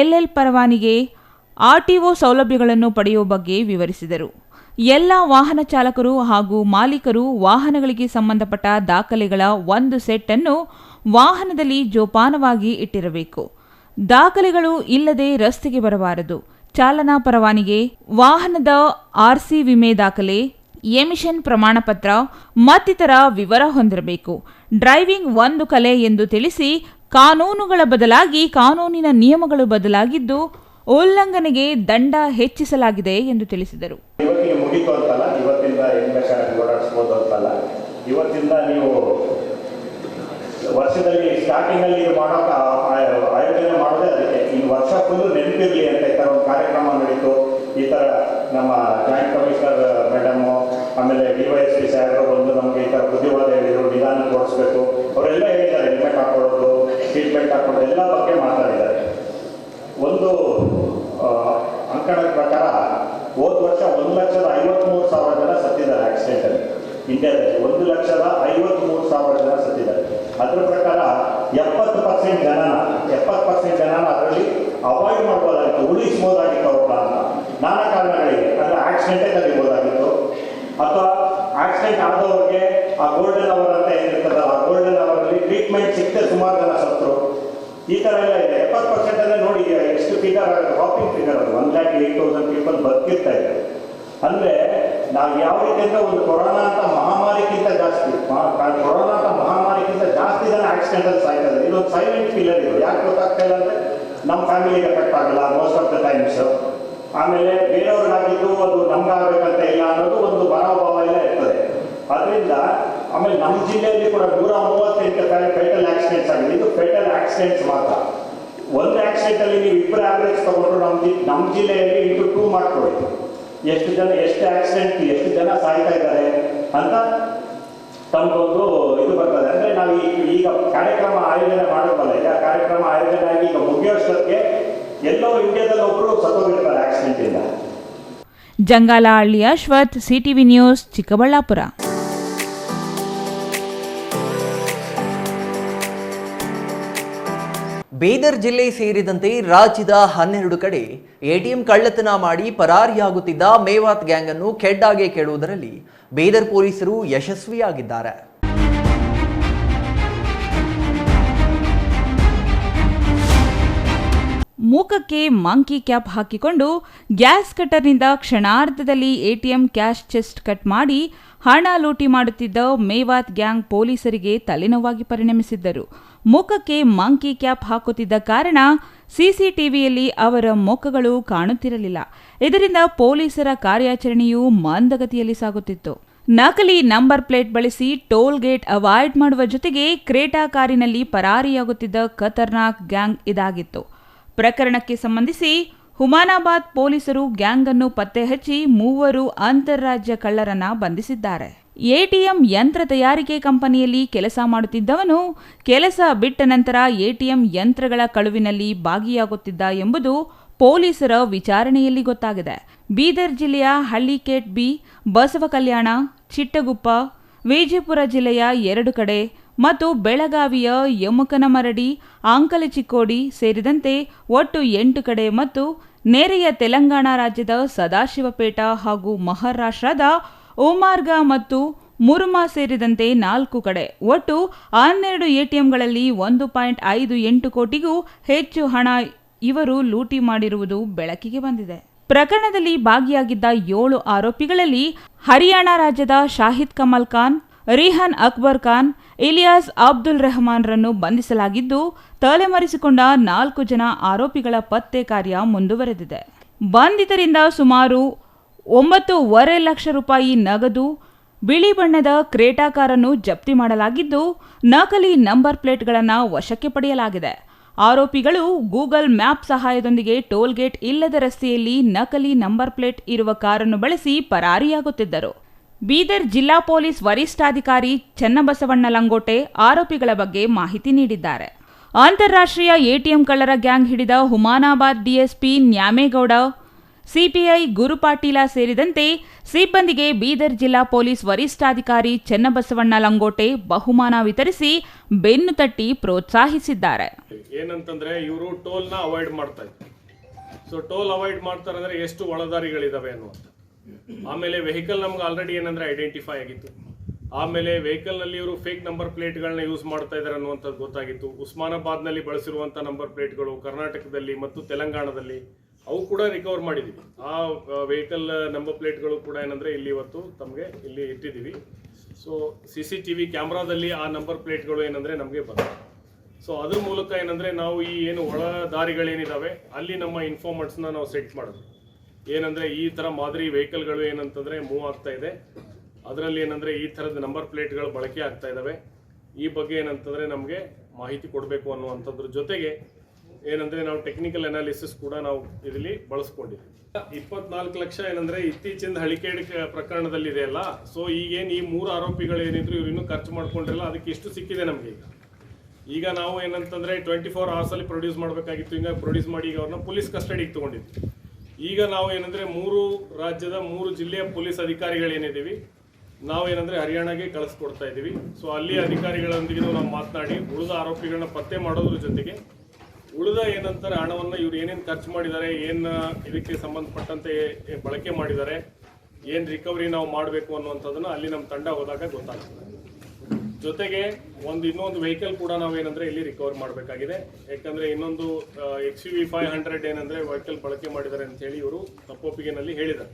S2: LL ಪರವಾನಿಗೆ, RTO ಸೌಲಭ್ಯಗಳನ್ನು ಪಡೆಯುವ ಬಗ್ಗೆ ವಿವರಿಸಿದರು. ಎಲ್ಲ ವಾಹನ ಚಾಲಕರು ಹಾಗೂ ಮಾಲೀಕರು ವಾಹನಗಳಿಗೆ ಸಂಬಂಧಪಟ್ಟ ದಾಖಲೆಗಳ ಒಂದು ಸೆಟ್ ಅನ್ನು ವಾಹನದಲ್ಲಿ ಜೋಪಾನವಾಗಿ ಇಟ್ಟಿರಬೇಕು. ದಾಖಲೆಗಳು ಇಲ್ಲದೆ ರಸ್ತೆಗೆ ಬರಬಾರದು. ಚಾಲನಾ ಪರವಾನಿಗೆ, ವಾಹನದ RC ವಿಮೆ ದಾಖಲೆ, ಎಮಿಷನ್ ಪ್ರಮಾಣ ಪತ್ರ ಮತ್ತಿತರ ವಿವರ ಹೊಂದಿರಬೇಕು. ಡ್ರೈವಿಂಗ್ ಒಂದು ಕಲೆ ಎಂದು ತಿಳಿಸಿ, ಕಾನೂನುಗಳ ಬದಲಾಗಿ ಕಾನೂನಿನ ನಿಯಮಗಳು ಬದಲಾಗಿದ್ದು ಉಲ್ಲಂಘನೆಗೆ ದಂಡ ಹೆಚ್ಚಿಸಲಾಗಿದೆ ಎಂದು ತಿಳಿಸಿದರು.
S5: ಮುಗಿತು ಅಂತಲ್ಲ, ಇವತ್ತಿಂದ ಹೆಂಗ್ ಬೇಕಾದ್ರೆ ಓಡಾಡಿಸ್ಬೋದು ಅಂತಲ್ಲ. ಇವತ್ತಿಂದ ನೀವು ವರ್ಷದಲ್ಲಿ ಸ್ಟಾರ್ಟಿಂಗಲ್ಲಿ ಇದು ಮಾಡೋಕೆ ಆಯೋಜನೆ ಮಾಡೋದೇ ಅದಕ್ಕೆ. ಈ ವರ್ಷ ಫುಲ್ಲು ನೆನಪಿರಲಿ ಅಂತ ಈ ಥರ ಒಂದು ಕಾರ್ಯಕ್ರಮ ನಡೀತು. ಈ ಥರ ನಮ್ಮ ಜಾಯಿಂಟ್ ಕಮಿಷನರ್ ಮೇಡಮು, ಆಮೇಲೆ DYSP ಸಾಹೇಬರು ಬಂದು ನಮಗೆ ಈ ಥರ ಬುದ್ಧಿವಾದ ಹೇಳಿದರು, ನಿಧಾನ ತೋರಿಸ್ಬೇಕು. ಅವರೆಲ್ಲ ಹೇಳಿದ್ದಾರೆ, ಹೆಲ್ಮೆಟ್ ಹಾಕೊಳ್ಳೋದು, ಸೀಟ್ ಬೆಲ್ಟ್ ಹಾಕೊಳ್ಳೋದು ಎಲ್ಲ ಬಗ್ಗೆ ಮಾತಾಡಿದ್ದಾರೆ. ಒಂದು ಅಂಕಣದ ಪ್ರಕಾರ ಹೋದ ವರ್ಷ 1,53,000 ಜನ ಸತ್ತಿದ್ದಾರೆ ಆಕ್ಸಿಡೆಂಟಲ್ಲಿ. ಇಂಡಿಯಾದಲ್ಲಿ 1,53,000 ಜನ ಸತ್ತಿದ್ದಾರೆ. ಅದರ ಪ್ರಕಾರ 70% ಜನನ ಅದರಲ್ಲಿ ಅವಾಯ್ಡ್ ಮಾಡ್ಬೋದಾಗಿತ್ತು, ಉಳಿಸ್ಬೋದಾಗಿತ್ತು ಅವ್ರನ್ನ ಅಂತ ನಾನಾ ಕಾರಣಗಳಿಗೆ. ಅಂದರೆ ಆಕ್ಸಿಡೆಂಟೇ ತಗಿಬೋದಾಗಿತ್ತು, ಅಥವಾ ಆಕ್ಸಿಡೆಂಟ್ ಆದವ್ರಿಗೆ ಆ ಗೋಲ್ಡನ್ ಅವರ್ ಅಂತ ಏನಿರ್ತದಲ್ಲ, ಆ ಗೋಲ್ಡನ್ ಅವರಲ್ಲಿ ಟ್ರೀಟ್ಮೆಂಟ್ ಸಿಕ್ಕದೆ ಸುಮಾರು ಜನ ಸತ್ತರು. ಈ ಥರ ಎಲ್ಲ ಇದೆ. 70% ನೋಡಿ ಎಷ್ಟು ಫಿಗರ್ ಆಗುತ್ತೆ, ಹಾಪಿಂಗ್ ಫಿಗರ್ ಅದು. 1,08,000 ಪೀಪಲ್ ಬದುಕಿರ್ತಾ ಇದೆ. ಅಂದರೆ ನಾವು ಯಾವ ರೀತಿ ಅಂದರೆ ಒಂದು ಕೊರೋನಾ ಅಂತ ಮಹಾಮಾರಿಗಿಂತ ಜಾಸ್ತಿ ಜನ ಆಕ್ಸಿಡೆಂಟಲ್ಲಿ ಸಾಯ್ತಾ ಇದೆ. ಇದೊಂದು ಸೈಲೆಂಟ್ ಕಿಲ್ಲರ್. ಇದು ಯಾಕೆ ಗೊತ್ತಾಗ್ತಾ ಇಲ್ಲ ಅಂದರೆ ನಮ್ಮ ಫ್ಯಾಮಿಲಿಗೆ ಎಫೆಕ್ಟ್ ಆಗಲ್ಲ ಮೋಸ್ಟ್ ಆಫ್ ದ ಟೈಮ್ಸ್. ಆಮೇಲೆ ಬೇರೆಯವ್ರಿಗಾಗಿದ್ದು ಅದು ನಮ್ಗಾಗಬೇಕಂತ ಇಲ್ಲ ಅನ್ನೋದು ಒಂದು ಮನೋಭಾವ ಎಲ್ಲ ಇರ್ತದೆ. ಅದರಿಂದ ಆಮೇಲೆ ನಮ್ಮ ಜಿಲ್ಲೆಯಲ್ಲಿ ಕೂಡ 138 ಫೇಟಲ್ ಆಕ್ಸಿಡೆಂಟ್ಸ್ ಆಗಿದೆ. ಇದು ಫೇಟಲ್ ಆಕ್ಸಿಡೆಂಟ್ಸ್ ಮಾತ್ರ. ಒಂದು ಆಕ್ಸಿಡೆಂಟಲ್ಲಿ ನೀವು ಇಬ್ಬರು ಆವ್ರೇಜ್ ತಗೊಂಡ್ರು ನಮ್ಮ ಜಿಲ್ಲೆಯಲ್ಲಿ ಇಂಟು 2 ಮಾಡ್ಕೊಳ್ಳಿ, ಎಷ್ಟು ಆಕ್ಸಿಡೆಂಟ್, ಎಷ್ಟು ಜನ ಸಾಯ್ತಾ ಇದ್ದಾರೆ ಅಂತ ತಮಗೊಂದು ಇದು ಬರ್ತದೆ. ಅಂದರೆ ನಾವು ಈಗ ಕಾರ್ಯಕ್ರಮ ಆಯೋಜನೆ ಮಾಡೋದಲ್ಲ, ಈಗ ಕಾರ್ಯಕ್ರಮ ಆಯೋಜನೆ ಆಗಿ ಈಗ ಮುಗಿಯೋಷ್ಟಕ್ಕೆ ಎಲ್ಲೋ ಇಂಡಿಯಾದಲ್ಲಿ ಒಬ್ಬರು ಸತ್ತೋಗಿರ್ತಾರೆ ಆಕ್ಸಿಡೆಂಟಿಂದ.
S2: Jangalahalli Ashwath, CTV news, Chikkaballapur.
S1: ಬೀದರ್ ಜಿಲ್ಲೆ ಸೇರಿದಂತೆ ರಾಜ್ಯದ 12 ಕಡೆ ATM ಕಳ್ಳತನ ಮಾಡಿ ಪರಾರಿಯಾಗುತ್ತಿದ್ದ ಮೇವಾತ್ ಗ್ಯಾಂಗ್ ಅನ್ನು ಖೆಡ್ಡಾಗೆ ಕೆಡುವುದರಲ್ಲಿ ಬೀದರ್ ಪೊಲೀಸರು ಯಶಸ್ವಿಯಾಗಿದ್ದಾರೆ.
S2: ಮುಖಕ್ಕೆ ಮಂಕಿ ಕ್ಯಾಪ್ ಹಾಕಿಕೊಂಡು ಗ್ಯಾಸ್ ಕಟ್ಟರ್ನಿಂದ ಕ್ಷಣಾರ್ಧದಲ್ಲಿ ATM ಕ್ಯಾಶ್ ಚೆಸ್ಟ್ ಕಟ್ ಮಾಡಿ ಹಣ ಲೂಟಿ ಮಾಡುತ್ತಿದ್ದ ಮೇವಾತ್ ಗ್ಯಾಂಗ್ ಪೊಲೀಸರಿಗೆ ತಲೆನೋವಾಗಿ ಪರಿಣಮಿಸಿದ್ದರು. ಮುಖಕ್ಕೆ ಮಂಕಿ ಕ್ಯಾಪ್ ಹಾಕುತ್ತಿದ್ದ ಕಾರಣ CCTVಯಲ್ಲಿ ಅವರ ಮುಖಗಳು ಕಾಣುತ್ತಿರಲಿಲ್ಲ. ಇದರಿಂದ ಪೊಲೀಸರ ಕಾರ್ಯಾಚರಣೆಯು ಮಂದಗತಿಯಲ್ಲಿ ಸಾಗುತ್ತಿತ್ತು. ನಕಲಿ ನಂಬರ್ ಪ್ಲೇಟ್ ಬಳಸಿ ಟೋಲ್ ಗೇಟ್ ಅವಾಯ್ಡ್ ಮಾಡುವ ಜೊತೆಗೆ ಕ್ರೇಟಾ ಕಾರಿನಲ್ಲಿ ಪರಾರಿಯಾಗುತ್ತಿದ್ದ ಖತರ್ನಾಕ್ ಗ್ಯಾಂಗ್ ಇದಾಗಿತ್ತು. ಪ್ರಕರಣಕ್ಕೆ ಸಂಬಂಧಿಸಿ ಹುಮಾನಾಬಾದ್ ಪೊಲೀಸರು ಗ್ಯಾಂಗ್ ಅನ್ನು ಪತ್ತೆ ಹಚ್ಚಿ 3 ಅಂತಾರಾಜ್ಯ ಕಳ್ಳರನ್ನ ಬಂಧಿಸಿದ್ದಾರೆ. ATM ಯಂತ್ರ ತಯಾರಿಕೆ ಕಂಪನಿಯಲ್ಲಿ ಕೆಲಸ ಮಾಡುತ್ತಿದ್ದವನು ಕೆಲಸ ಬಿಟ್ಟ ನಂತರ ATM ಯಂತ್ರಗಳ ಕಳುವಿನಲ್ಲಿ ಭಾಗಿಯಾಗುತ್ತಿದ್ದ ಎಂಬುದು ಪೊಲೀಸರ ವಿಚಾರಣೆಯಲ್ಲಿ ಗೊತ್ತಾಗಿದೆ. ಬೀದರ್ ಜಿಲ್ಲೆಯ ಹಳ್ಳಿಕೇಟ್ ಬಿ, ಬಸವ ಕಲ್ಯಾಣ, ಚಿಟ್ಟಗುಪ್ಪ, ವಿಜಯಪುರ ಜಿಲ್ಲೆಯ 2 ಕಡೆ ಮತ್ತು ಬೆಳಗಾವಿಯ ಯಮಕನಮರಡಿ, ಅಂಕಲಚಿಕ್ಕೋಡಿ ಸೇರಿದಂತೆ ಒಟ್ಟು 8 ಕಡೆ ಮತ್ತು ನೆರೆಯ ತೆಲಂಗಾಣ ರಾಜ್ಯದ ಸದಾಶಿವಪೇಟ ಹಾಗೂ ಮಹಾರಾಷ್ಟ್ರದ ಉಮಾರ್ಗಾ ಮತ್ತು ಮುರುಮಾ ಸೇರಿದಂತೆ 4 ಕಡೆ ಒಟ್ಟು 12 ಎಟಿಎಂಗಳಲ್ಲಿ 1.58 ಕೋಟಿಗೂ ಹೆಚ್ಚು ಹಣ ಇವರು ಲೂಟಿ ಮಾಡಿರುವುದು ಬೆಳಕಿಗೆ ಬಂದಿದೆ. ಪ್ರಕರಣದಲ್ಲಿ ಭಾಗಿಯಾಗಿದ್ದ 7 ಆರೋಪಿಗಳಲ್ಲಿ ಹರಿಯಾಣ ರಾಜ್ಯದ ಶಾಹಿದ್ ಕಮಲ್ ಖಾನ್, ರಿಹಾನ್ ಅಕ್ಬರ್ ಖಾನ್, ಇಲಿಯಾಸ್ ಅಬ್ದುಲ್ ರೆಹಮಾನ್ ರನ್ನು ಬಂಧಿಸಲಾಗಿದ್ದು, ತಲೆಮರೆಸಿಕೊಂಡ 4 ಜನ ಆರೋಪಿಗಳ ಪತ್ತೆ ಕಾರ್ಯ ಮುಂದುವರೆದಿದೆ. ಬಂಧಿತರಿಂದ ಸುಮಾರು 9.5 ಲಕ್ಷ ರೂಪಾಯಿ ನಗದು, ಬಿಳಿ ಬಣ್ಣದ ಕ್ರೇಟಾ ಕಾರನ್ನು ಜಪ್ತಿ ಮಾಡಲಾಗಿದ್ದು, ನಕಲಿ ನಂಬರ್ ಪ್ಲೇಟ್ಗಳನ್ನು ವಶಕ್ಕೆ ಪಡೆಯಲಾಗಿದೆ. ಆರೋಪಿಗಳು ಗೂಗಲ್ ಮ್ಯಾಪ್ ಸಹಾಯದೊಂದಿಗೆ ಟೋಲ್ಗೇಟ್ ಇಲ್ಲದ ರಸ್ತೆಯಲ್ಲಿ ನಕಲಿ ನಂಬರ್ ಪ್ಲೇಟ್ ಇರುವ ಕಾರನ್ನು ಬಳಸಿ ಪರಾರಿಯಾಗುತ್ತಿದ್ದರು. ಬೀದರ್ ಜಿಲ್ಲಾ ಪೊಲೀಸ್ ವರಿಷ್ಠಾಧಿಕಾರಿ ಚನ್ನಬಸವಣ್ಣ ಲಂಗೋಟೆ ಆರೋಪಿಗಳ ಬಗ್ಗೆ ಮಾಹಿತಿ ನೀಡಿದ್ದಾರೆ. ಅಂತಾರಾಷ್ಟ್ರೀಯ ಎಟಿಎಂ ಕಳ್ಳರ ಗ್ಯಾಂಗ್ ಹಿಡಿದ ಹುಮಾನಾಬಾದ್ ಡಿಎಸ್ಪಿ ನ್ಯಾಮೇಗೌಡ, ಸಿಪಿಐ ಗುರುಪಾಟೀಲ ಸೇರಿದಂತೆ ಸಿಬ್ಬಂದಿಗೆ ಬೀದರ್ ಜಿಲ್ಲಾ ಪೊಲೀಸ್ ವರಿಷ್ಠಾಧಿಕಾರಿ ಚನ್ನಬಸವಣ್ಣ ಲಂಗೋಟೆ ಬಹುಮಾನ ವಿತರಿಸಿ ಬೆನ್ನು ತಟ್ಟಿ ಪ್ರೋತ್ಸಾಹಿಸಿದ್ದಾರೆ.
S6: ಏನಂತಂದ್ರೆ ಇವರು ಟೋಲ್ನ ಅವಾಯ್ಡ್ ಮಾಡ್ತಾ ಇದ್ದಾರೆ. ಸೊ ಟೋಲ್ ಅವಾಯ್ಡ್ ಮಾಡ್ತಾರೆ ಅಂದ್ರೆ ಎಷ್ಟು ಒಳದಾರಿಗಳಿದಾವೆ ಅನ್ನುವಂಥ. ಆಮೇಲೆ ವೆಹಿಕಲ್ ನಮ್ಗೆ ಆಲ್ರೆಡಿ ಏನಂದ್ರೆ ಐಡೆಂಟಿಫೈ ಆಗಿತ್ತು. ಆಮೇಲೆ ವೆಹಿಕಲ್ನಲ್ಲಿ ಇವರು ಫೇಕ್ ನಂಬರ್ ಪ್ಲೇಟ್ಗಳನ್ನ ಯೂಸ್ ಮಾಡ್ತಾ ಇದ್ದಾರೆ ಅನ್ನುವಂಥದ್ದು ಗೊತ್ತಾಗಿತ್ತು. ಉಸ್ಮಾನಾಬಾದ್ನಲ್ಲಿ ಬಳಸಿರುವಂಥ ನಂಬರ್ ಪ್ಲೇಟ್ಗಳು ಕರ್ನಾಟಕದಲ್ಲಿ ಮತ್ತು ತೆಲಂಗಾಣದಲ್ಲಿ ಅವು ಕೂಡ ರಿಕವರ್ ಮಾಡಿದ್ದೀವಿ. ಆ ವೆಹಿಕಲ್ ನಂಬರ್ ಪ್ಲೇಟ್ಗಳು ಕೂಡ ಏನಂದರೆ ಇಲ್ಲಿ ಇವತ್ತು ತಮಗೆ ಇಲ್ಲಿ ಇಟ್ಟಿದ್ದೀವಿ. ಸೊ CCTV ಕ್ಯಾಮ್ರಾದಲ್ಲಿ ಆ ನಂಬರ್ ಪ್ಲೇಟ್ಗಳು ಏನಂದರೆ ನಮಗೆ ಬರ್ತವೆ. ಸೊ ಅದ್ರ ಮೂಲಕ ಏನಂದರೆ ನಾವು ಈ ಏನು ಒಳ ದಾರಿಗಳೇನಿದ್ದಾವೆ ಅಲ್ಲಿ ನಮ್ಮ ಇನ್ಫಾರ್ಮರ್ಸ್ನ ನಾವು ಸೆಟ್ ಮಾಡೋದು. ಏನಂದರೆ ಈ ಥರ ಮಾದರಿ ವೆಹಿಕಲ್ಗಳು ಏನಂತಂದರೆ ಮೂವ್ ಆಗ್ತಾ ಇದೆ, ಅದರಲ್ಲಿ ಏನಂದರೆ ಈ ಥರದ ನಂಬರ್ ಪ್ಲೇಟ್ಗಳು ಬಳಕೆ ಆಗ್ತಾ ಇದ್ದಾವೆ, ಈ ಬಗ್ಗೆ ಏನಂತಂದರೆ ನಮಗೆ ಮಾಹಿತಿ ಕೊಡಬೇಕು ಅನ್ನುವಂಥದ್ರ ಜೊತೆಗೆ ಏನಂದರೆ ನಾವು ಟೆಕ್ನಿಕಲ್ ಅನಾಲಿಸಿಸ್ ಕೂಡ ನಾವು ಇದರಲ್ಲಿ ಬಳಸ್ಕೊಂಡಿದ್ದೀವಿ. 24 ಲಕ್ಷ ಏನಂದರೆ ಇತ್ತೀಚಿನ ಹಳಿಕೇಡ್ ಪ್ರಕರಣದಲ್ಲಿದೆ ಅಲ್ಲ. ಸೊ ಈಗೇನು ಈ 3 ಆರೋಪಿಗಳು ಏನಿದ್ರು ಇವ್ರು ಇನ್ನೂ ಖರ್ಚು ಮಾಡ್ಕೊಂಡಿರಲ್ಲ, ಅದಕ್ಕೆ ಇಷ್ಟು ಸಿಕ್ಕಿದೆ ನಮಗೆ. ಈಗ ನಾವು ಏನಂತಂದರೆ 24 ಅವರ್ಸಲ್ಲಿ ಪ್ರೊಡ್ಯೂಸ್ ಮಾಡಬೇಕಾಗಿತ್ತು, ಈಗ ಪ್ರೊಡ್ಯೂಸ್ ಮಾಡಿ ಈಗ ಅವ್ರನ್ನ ಪೊಲೀಸ್ ಕಸ್ಟಡಿಗೆ ತೊಗೊಂಡಿದ್ವಿ. ಈಗ ನಾವು ಏನಂದರೆ 3 ರಾಜ್ಯದ 3 ಜಿಲ್ಲೆಯ ಪೊಲೀಸ್ ಅಧಿಕಾರಿಗಳೇನಿದ್ದೀವಿ ನಾವು ಏನಂದರೆ ಹರಿಯಾಣಗೆ ಕಳಿಸ್ಕೊಡ್ತಾ ಇದ್ದೀವಿ. ಸೊ ಅಲ್ಲಿ ಅಧಿಕಾರಿಗಳೊಂದಿಗೆ ನಾವು ಮಾತನಾಡಿ ಉಳಿದ ಆರೋಪಿಗಳನ್ನ ಪತ್ತೆ ಮಾಡೋದ್ರ ಜೊತೆಗೆ ಉಳಿದ ಏನಂತಾರೆ ಹಣವನ್ನು ಇವ್ರು ಏನೇನು ಖರ್ಚು ಮಾಡಿದ್ದಾರೆ, ಏನು ಇದಕ್ಕೆ ಸಂಬಂಧಪಟ್ಟಂತೆ ಬಳಕೆ ಮಾಡಿದ್ದಾರೆ, ಏನು ರಿಕವರಿ ನಾವು ಮಾಡಬೇಕು ಅನ್ನುವಂಥದ್ದನ್ನು ಅಲ್ಲಿ ನಮ್ಮ ತಂಡ ಹೋದಾಗ ಗೊತ್ತಾಗ್ತದೆ. ಜೊತೆಗೆ ಇನ್ನೊಂದು ವೆಹಿಕಲ್ ಕೂಡ ನಾವೇನಂದರೆ ಇಲ್ಲಿ ರಿಕವರ್ ಮಾಡಬೇಕಾಗಿದೆ. ಯಾಕಂದರೆ ಇನ್ನೊಂದು XUV 500 ಏನಂದರೆ ವೆಹಿಕಲ್ ಬಳಕೆ ಮಾಡಿದ್ದಾರೆ ಅಂತ ಹೇಳಿ ಇವರು ತಪ್ಪೊಪ್ಪಿಗೆನಲ್ಲಿ ಹೇಳಿದ್ದಾರೆ.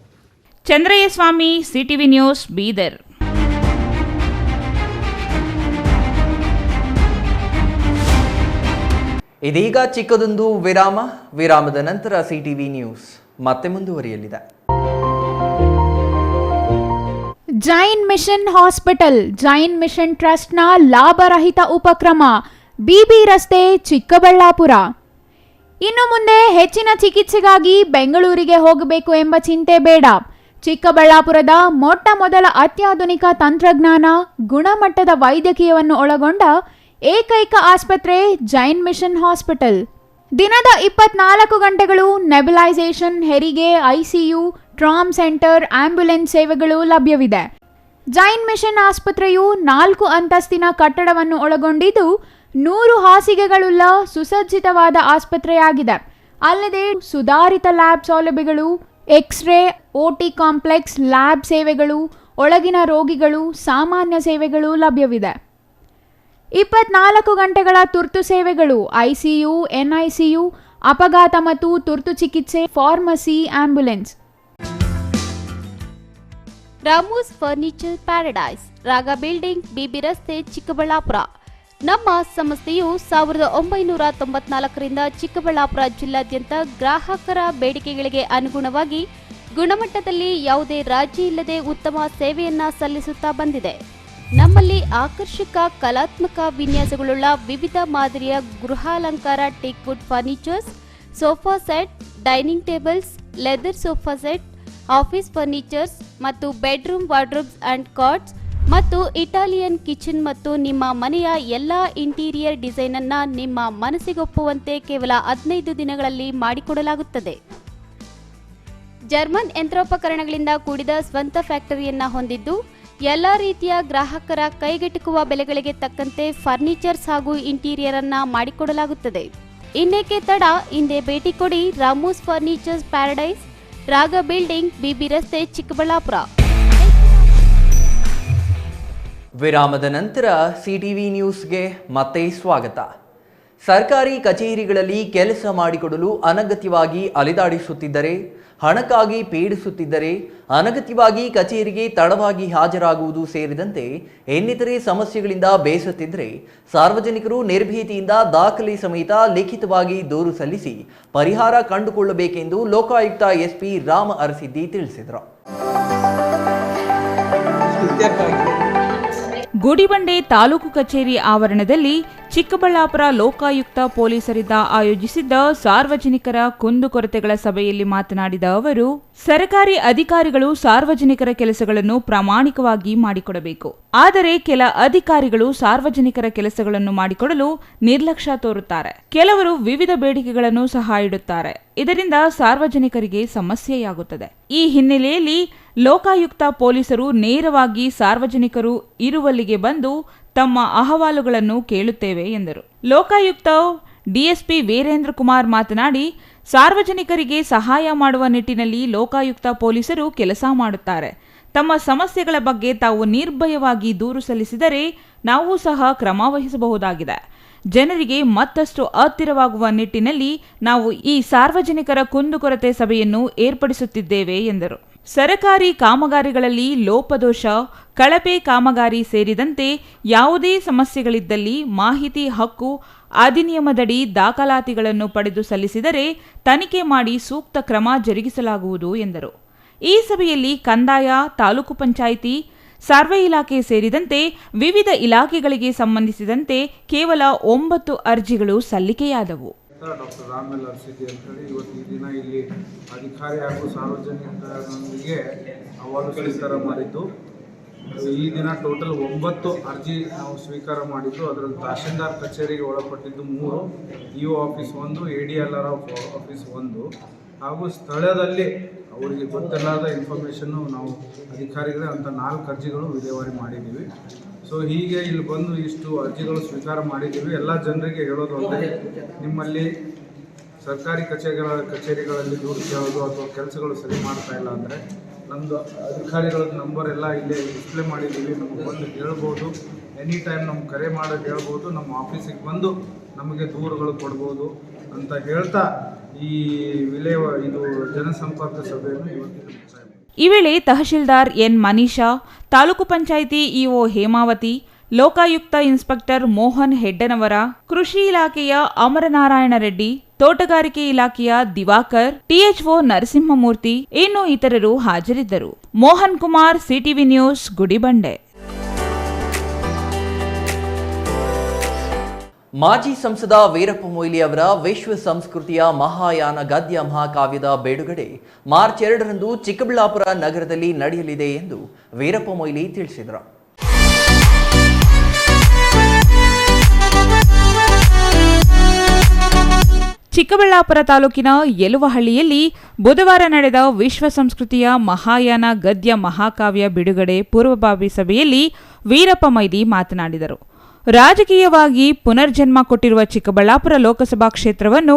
S2: Chandrayya Swamy, CTV news, Bidar.
S1: ಇದೀಗ ಚಿಕ್ಕದೊಂದು ವಿರಾಮದ ನಂತರ CTV ನ್ಯೂಸ್ ಮತ್ತೆ ಮುಂದುವರಿಯಲಿದೆ.
S7: Jain mission hospital, Jain mission ಟ್ರಸ್ಟ್ನ ಲಾಭರಹಿತ ಉಪಕ್ರಮ, BB ರಸ್ತೆ, ಚಿಕ್ಕಬಳ್ಳಾಪುರ. ಇನ್ನು ಮುಂದೆ ಹೆಚ್ಚಿನ ಚಿಕಿತ್ಸೆಗಾಗಿ ಬೆಂಗಳೂರಿಗೆ ಹೋಗಬೇಕು ಎಂಬ ಚಿಂತೆ ಬೇಡ. ಚಿಕ್ಕಬಳ್ಳಾಪುರದ ಮೊಟ್ಟ ಮೊದಲ ಅತ್ಯಾಧುನಿಕ ತಂತ್ರಜ್ಞಾನ, ಗುಣಮಟ್ಟದ ವೈದ್ಯಕೀಯವನ್ನು ಒಳಗೊಂಡ ಏಕೈಕ ಆಸ್ಪತ್ರೆ ಜೈನ್ ಮಿಷನ್ ಹಾಸ್ಪಿಟಲ್. ದಿನದ 24 ಗಂಟೆಗಳು ನೆಬುಲೈಸೇಷನ್, ಹೆರಿಗೆ, ICU, ಟ್ರಾಮ್ ಸೆಂಟರ್, ಆಂಬ್ಯುಲೆನ್ಸ್ ಸೇವೆಗಳು ಲಭ್ಯವಿದೆ. ಜೈನ್ ಮಿಷನ್ ಆಸ್ಪತ್ರೆಯು 4 ಅಂತಸ್ತಿನ ಕಟ್ಟಡವನ್ನು ಒಳಗೊಂಡಿದ್ದು 100 ಹಾಸಿಗೆಗಳುಳ್ಳ ಸುಸಜ್ಜಿತವಾದ ಆಸ್ಪತ್ರೆಯಾಗಿದೆ. ಅಲ್ಲದೆ ಸುಧಾರಿತ ಲ್ಯಾಬ್ ಸೌಲಭ್ಯಗಳು, ಎಕ್ಸ್ರೇ, OT ಕಾಂಪ್ಲೆಕ್ಸ್, ಲ್ಯಾಬ್ ಸೇವೆಗಳು, ಒಳಗಿನ ರೋಗಿಗಳು, ಸಾಮಾನ್ಯ ಸೇವೆಗಳು ಲಭ್ಯವಿದೆ. 24 ಗಂಟೆಗಳ ತುರ್ತು ಸೇವೆಗಳು, ICU, NICU, ಅಪಘಾತ ಮತ್ತು ತುರ್ತು ಚಿಕಿತ್ಸೆ, pharmacy, ambulance.
S8: Ramu's furniture paradise, ರಾಗ ಬಿಲ್ಡಿಂಗ್, BB ರಸ್ತೆ, ಚಿಕ್ಕಬಳ್ಳಾಪುರ. ನಮ್ಮ ಸಂಸ್ಥೆಯು 1994ರಿಂದ ಚಿಕ್ಕಬಳ್ಳಾಪುರ ಜಿಲ್ಲಾದ್ಯಂತ ಗ್ರಾಹಕರ ಬೇಡಿಕೆಗಳಿಗೆ ಅನುಗುಣವಾಗಿ ಗುಣಮಟ್ಟದಲ್ಲಿ ಯಾವುದೇ ರಾಜಿ ಇಲ್ಲದೆ ಉತ್ತಮ ಸೇವೆಯನ್ನ ಸಲ್ಲಿಸುತ್ತಾ ಬಂದಿದೆ. ನಮ್ಮಲ್ಲಿ ಆಕರ್ಷಕ ಕಲಾತ್ಮಕ ವಿನ್ಯಾಸಗಳುಳ್ಳ ವಿವಿಧ ಮಾದರಿಯ ಗೃಹಾಲಂಕಾರ teak wood furnitures, sofa set, dining tables, leather sofa set, office furnitures ಮತ್ತು ಬೆಡ್ರೂಮ್ ವಾರ್ಡ್ರೋಬ್ಸ್ ಅಂಡ್ ಕಾಟ್ಸ್, ಮತ್ತು ಇಟಾಲಿಯನ್ ಕಿಚನ್ ಮತ್ತು ನಿಮ್ಮ ಮನೆಯ ಎಲ್ಲ ಇಂಟೀರಿಯರ್ ಡಿಸೈನ್ ಅನ್ನ ನಿಮ್ಮ ಮನಸ್ಸಿಗೊಪ್ಪುವಂತೆ ಕೇವಲ 15 ದಿನಗಳಲ್ಲಿ ಮಾಡಿಕೊಡಲಾಗುತ್ತದೆ. ಜರ್ಮನ್ ಯಂತ್ರೋಪಕರಣಗಳಿಂದ ಕೂಡಿದ ಸ್ವಂತ ಫ್ಯಾಕ್ಟರಿಯನ್ನ ಹೊಂದಿದ್ದು ಎಲ್ಲ ರೀತಿಯ ಗ್ರಾಹಕರ ಕೈಗೆಟುಕುವ ಬೆಲೆಗಳಿಗೆ ತಕ್ಕಂತೆ ಫರ್ನಿಚರ್ಸ್ ಹಾಗೂ ಇಂಟೀರಿಯರ್ ಅನ್ನ ಮಾಡಿಕೊಡಲಾಗುತ್ತದೆ. ಇನ್ನೇಕೆ ತಡ, ಹಿಂದೆ ಭೇಟಿ ಕೊಡಿ ರಾಮೂಸ್ ಫರ್ನಿಚರ್ಸ್ ಪ್ಯಾರಡೈಸ್, ರಾಗ ಬಿಲ್ಡಿಂಗ್, ಬಿಬಿ ರಸ್ತೆ, ಚಿಕ್ಕಬಳ್ಳಾಪುರ.
S1: ವಿರಾಮದ ನಂತರ ಸಿಟಿವಿ ನ್ಯೂಸ್ಗೆ ಮತ್ತೆ ಸ್ವಾಗತ. ಸರ್ಕಾರಿ ಕಚೇರಿಗಳಲ್ಲಿ ಕೆಲಸ ಮಾಡಿಕೊಡಲು ಅನಗತ್ಯವಾಗಿ ಅಲೆದಾಡಿಸುತ್ತಿದ್ದರೆ, ಹಣಕ್ಕಾಗಿ ಪೀಡಿಸುತ್ತಿದ್ದರೆ, ಅನಗತ್ಯವಾಗಿ ಕಚೇರಿಗೆ ತಡವಾಗಿ ಹಾಜರಾಗುವುದು ಸೇರಿದಂತೆ ಇನ್ನಿತರೆ ಸಮಸ್ಯೆಗಳಿಂದ ಬೇಸತ್ತಿದ್ದರೆ ಸಾರ್ವಜನಿಕರು ನಿರ್ಭೀತಿಯಿಂದ ದಾಖಲೆ ಸಮೇತ ಲಿಖಿತವಾಗಿ ದೂರು ಸಲ್ಲಿಸಿ ಪರಿಹಾರ ಕಂಡುಕೊಳ್ಳಬೇಕೆಂದು ಲೋಕಾಯುಕ್ತ ಎಸ್ಪಿ ರಾಮ ಅರಸಿದ್ದಿ ತಿಳಿಸಿದರು.
S2: ಗುಡಿಬಂಡೆ ತಾಲೂಕು ಕಚೇರಿ ಆವರಣದಲ್ಲಿ ಚಿಕ್ಕಬಳ್ಳಾಪುರ ಲೋಕಾಯುಕ್ತ ಪೊಲೀಸರಿಂದ ಆಯೋಜಿಸಿದ್ದ ಸಾರ್ವಜನಿಕರ ಕುಂದುಕೊರತೆಗಳ ಸಭೆಯಲ್ಲಿ ಮಾತನಾಡಿದ ಅವರು, ಸರ್ಕಾರಿ ಅಧಿಕಾರಿಗಳು ಸಾರ್ವಜನಿಕರ ಕೆಲಸಗಳನ್ನು ಪ್ರಾಮಾಣಿಕವಾಗಿ ಮಾಡಿಕೊಡಬೇಕು. ಆದರೆ ಕೆಲ ಅಧಿಕಾರಿಗಳು ಸಾರ್ವಜನಿಕರ ಕೆಲಸಗಳನ್ನು ಮಾಡಿಕೊಡಲು ನಿರ್ಲಕ್ಷ್ಯ ತೋರುತ್ತಾರೆ. ಕೆಲವರು ವಿವಿಧ ಬೇಡಿಕೆಗಳನ್ನು ಸಹ ಇಡುತ್ತಾರೆ. ಇದರಿಂದ ಸಾರ್ವಜನಿಕರಿಗೆ ಸಮಸ್ಯೆಯಾಗುತ್ತದೆ. ಈ ಹಿನ್ನೆಲೆಯಲ್ಲಿ ಲೋಕಾಯುಕ್ತ ಪೊಲೀಸರು ನೇರವಾಗಿ ಸಾರ್ವಜನಿಕರು ಇರುವಲ್ಲಿಗೆ ಬಂದು ತಮ್ಮ ಅಹವಾಲುಗಳನ್ನು ಕೇಳುತ್ತೇವೆ ಎಂದರು. ಲೋಕಾಯುಕ್ತ ಡಿಎಸ್ಪಿ ವೀರೇಂದ್ರ ಕುಮಾರ್ ಮಾತನಾಡಿ, ಸಾರ್ವಜನಿಕರಿಗೆ ಸಹಾಯ ಮಾಡುವ ನಿಟ್ಟಿನಲ್ಲಿ ಲೋಕಾಯುಕ್ತ ಪೊಲೀಸರು ಕೆಲಸ ಮಾಡುತ್ತಾರೆ. ತಮ್ಮ ಸಮಸ್ಯೆಗಳ ಬಗ್ಗೆ ತಾವು ನಿರ್ಭಯವಾಗಿ ದೂರು ಸಲ್ಲಿಸಿದರೆ ನಾವು ಸಹ ಕ್ರಮ ವಹಿಸಬಹುದಾಗಿದೆ. ಜನರಿಗೆ ಮತ್ತಷ್ಟು ಹತ್ತಿರವಾಗುವ ನಿಟ್ಟಿನಲ್ಲಿ ನಾವು ಈ ಸಾರ್ವಜನಿಕರ ಕುಂದುಕೊರತೆ ಸಭೆಯನ್ನು ಏರ್ಪಡಿಸುತ್ತಿದ್ದೇವೆ ಎಂದರು. ಸರಕಾರಿ ಕಾಮಗಾರಿಗಳಲ್ಲಿ ಲೋಪದೋಷ, ಕಳಪೆ ಕಾಮಗಾರಿ ಸೇರಿದಂತೆ ಯಾವುದೇ ಸಮಸ್ಯೆಗಳಿದ್ದಲ್ಲಿ ಮಾಹಿತಿ ಹಕ್ಕು ಅಧಿನಿಯಮದಡಿ ದಾಖಲಾತಿಗಳನ್ನು ಪಡೆದು ಸಲ್ಲಿಸಿದರೆ ತನಿಖೆ ಮಾಡಿ ಸೂಕ್ತ ಕ್ರಮ ಜರುಗಿಸಲಾಗುವುದು ಎಂದರು. ಈ ಸಭೆಯಲ್ಲಿ ಕಂದಾಯ, ತಾಲೂಕು ಪಂಚಾಯಿತಿ, ಸರ್ವೆ ಇಲಾಖೆ ಸೇರಿದಂತೆ ವಿವಿಧ ಇಲಾಖೆಗಳಿಗೆ ಸಂಬಂಧಿಸಿದಂತೆ ಕೇವಲ 9 ಅರ್ಜಿಗಳು ಸಲ್ಲಿಕೆಯಾದವು.
S9: ಡಾಕ್ಟರ್ ರಾಮ್ ಅರಸಿದ್ದಿ ಅಂತೇಳಿ ಇವತ್ತು ಈ ದಿನ ಇಲ್ಲಿ ಅಧಿಕಾರಿ ಹಾಗೂ ಸಾರ್ವಜನಿಕರೊಂದಿಗೆ ಅಹವಾಲು ಸ್ವೀಕಾರ ಮಾಡಿದ್ದು. ಈ ದಿನ ಟೋಟಲ್ 9 ಅರ್ಜಿ ನಾವು ಸ್ವೀಕಾರ ಮಾಡಿದ್ದು. ಅದರಲ್ಲಿ ತಹಶೀಲ್ದಾರ್ ಕಚೇರಿಗೆ ಒಳಪಟ್ಟಿದ್ದು 3, ಇಒ ಆಫೀಸ್ 1, ADLR ಆಫೀಸ್ 1 ಹಾಗೂ ಸ್ಥಳದಲ್ಲಿ ಅವರಿಗೆ ಗೊತ್ತಿಲ್ಲದ ಇನ್ಫಾರ್ಮೇಷನ್ನು ನಾವು ಅಧಿಕಾರಿಗಳೇ ಅಂತ 4 ಅರ್ಜಿಗಳು ವಿಲೇವಾರಿ ಮಾಡಿದ್ದೀವಿ. ಸೊ ಹೀಗೆ ಇಲ್ಲಿ ಬಂದು ಇಷ್ಟು ಅರ್ಜಿಗಳು ಸ್ವೀಕಾರ ಮಾಡಿದ್ದೀವಿ. ಎಲ್ಲ ಜನರಿಗೆ ಹೇಳೋದು ಅಂದರೆ, ನಿಮ್ಮಲ್ಲಿ ಸರ್ಕಾರಿ ಕಚೇರಿಗಳಲ್ಲಿ ದೂರು ಕೇಳೋದು ಅಥವಾ ಕೆಲಸಗಳು ಸರಿ ಮಾಡ್ತಾ ಇಲ್ಲ ಅಂದರೆ ನಮ್ಮದು ಅಧಿಕಾರಿಗಳ ನಂಬರ್ ಎಲ್ಲ ಇಲ್ಲೇ ಡಿಸ್ಪ್ಲೇ ಮಾಡಿದ್ದೀವಿ. ನಮಗೆ ಬಂದು ಹೇಳ್ಬೋದು, ಎನಿ ಟೈಮ್ ನಮ್ಗೆ ಕರೆ ಮಾಡೋದು ಹೇಳ್ಬೋದು, ನಮ್ಮ ಆಫೀಸಿಗೆ ಬಂದು ನಮಗೆ ದೂರುಗಳು ಕೊಡ್ಬೋದು ಅಂತ ಹೇಳ್ತಾ ಈ ಇದು ಜನಸಂಪರ್ಕ ಸಭೆಯನ್ನು ಇವತ್ತಿನ ಮುಕ್ತಾಯ.
S2: ಈ ವೇಳೆ tahsildar N Manisha, taluk panchayat EO Hemavathi, Lokayukta inspector Mohan Heddanavara, ಕೃಷಿ ಇಲಾಖೆಯ ಅಮರನಾರಾಯಣ ರೆಡ್ಡಿ, ತೋಟಗಾರಿಕೆ ಇಲಾಖೆಯ ದಿವಾಕರ್, ಟಿಎಚ್ಒ ನರಸಿಂಹಮೂರ್ತಿ ಇನ್ನು ಇತರರು ಹಾಜರಿದ್ದರು. Mohan Kumar, CTV news, Gudibande.
S1: ಮಾಜಿ ಸಂಸದ ವೀರಪ್ಪ ಮೊಯ್ಲಿ ಅವರ ವಿಶ್ವ ಸಂಸ್ಕೃತಿಯ ಮಹಾಯಾನ ಗದ್ಯ ಮಹಾಕಾವ್ಯದ ಬಿಡುಗಡೆ ಮಾರ್ಚ್ 2ರಂದು ಚಿಕ್ಕಬಳ್ಳಾಪುರ ನಗರದಲ್ಲಿ ನಡೆಯಲಿದೆ ಎಂದು ವೀರಪ್ಪ ಮೊಯ್ಲಿ ತಿಳಿಸಿದರು.
S2: ಚಿಕ್ಕಬಳ್ಳಾಪುರ ತಾಲೂಕಿನ ಯಲುವಹಳ್ಳಿಯಲ್ಲಿ ಬುಧವಾರ ನಡೆದ ವಿಶ್ವ ಸಂಸ್ಕೃತಿಯ ಮಹಾಯಾನ ಗದ್ಯ ಮಹಾಕಾವ್ಯ ಬಿಡುಗಡೆ ಪೂರ್ವಭಾವಿ ಸಭೆಯಲ್ಲಿ ವೀರಪ್ಪ ಮೊಯ್ಲಿ ಮಾತನಾಡಿದರು. ರಾಜಕೀಯವಾಗಿ ಪುನರ್ಜನ್ಮ ಕೊಟ್ಟಿರುವ ಚಿಕ್ಕಬಳ್ಳಾಪುರ ಲೋಕಸಭಾ ಕ್ಷೇತ್ರವನ್ನು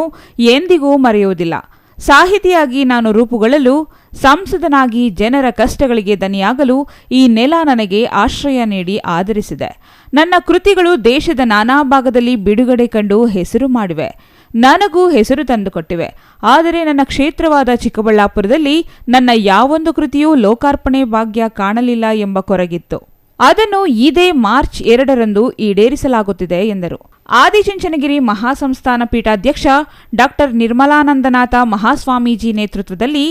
S2: ಎಂದಿಗೂ ಮರೆಯುವುದಿಲ್ಲ. ಸಾಹಿತಿಯಾಗಿ ನಾನು ರೂಪುಗೊಳ್ಳಲು, ಸಂಸದನಾಗಿ ಜನರ ಕಷ್ಟಗಳಿಗೆ ದನಿಯಾಗಲು ಈ ನೆಲ ನನಗೆ ಆಶ್ರಯ ನೀಡಿ ಆದರಿಸಿದೆ. ನನ್ನ ಕೃತಿಗಳು ದೇಶದ ನಾನಾ ಭಾಗದಲ್ಲಿ ಬಿಡುಗಡೆ ಕಂಡು ಹೆಸರು ಮಾಡಿವೆ, ನನಗೂ ಹೆಸರು ತಂದುಕೊಟ್ಟಿವೆ. ಆದರೆ ನನ್ನ ಕ್ಷೇತ್ರವಾದ ಚಿಕ್ಕಬಳ್ಳಾಪುರದಲ್ಲಿ ನನ್ನ ಯಾವೊಂದು ಕೃತಿಯೂ ಲೋಕಾರ್ಪಣೆ ಭಾಗ್ಯ ಕಾಣಲಿಲ್ಲ ಎಂಬ ಕೊರಗಿತ್ತು. ಅದನ್ನು ಇದೇ ಮಾರ್ಚ್ 2ರಂದು ಈಡೇರಿಸಲಾಗುತ್ತಿದೆ ಎಂದರು. ಆದಿಚುಂಚನಗಿರಿ ಮಹಾಸಂಸ್ಥಾನ ಪೀಠಾಧ್ಯಕ್ಷ ಡಾಕ್ಟರ್ ನಿರ್ಮಲಾನಂದನಾಥ ಮಹಾಸ್ವಾಮೀಜಿ ನೇತೃತ್ವದಲ್ಲಿ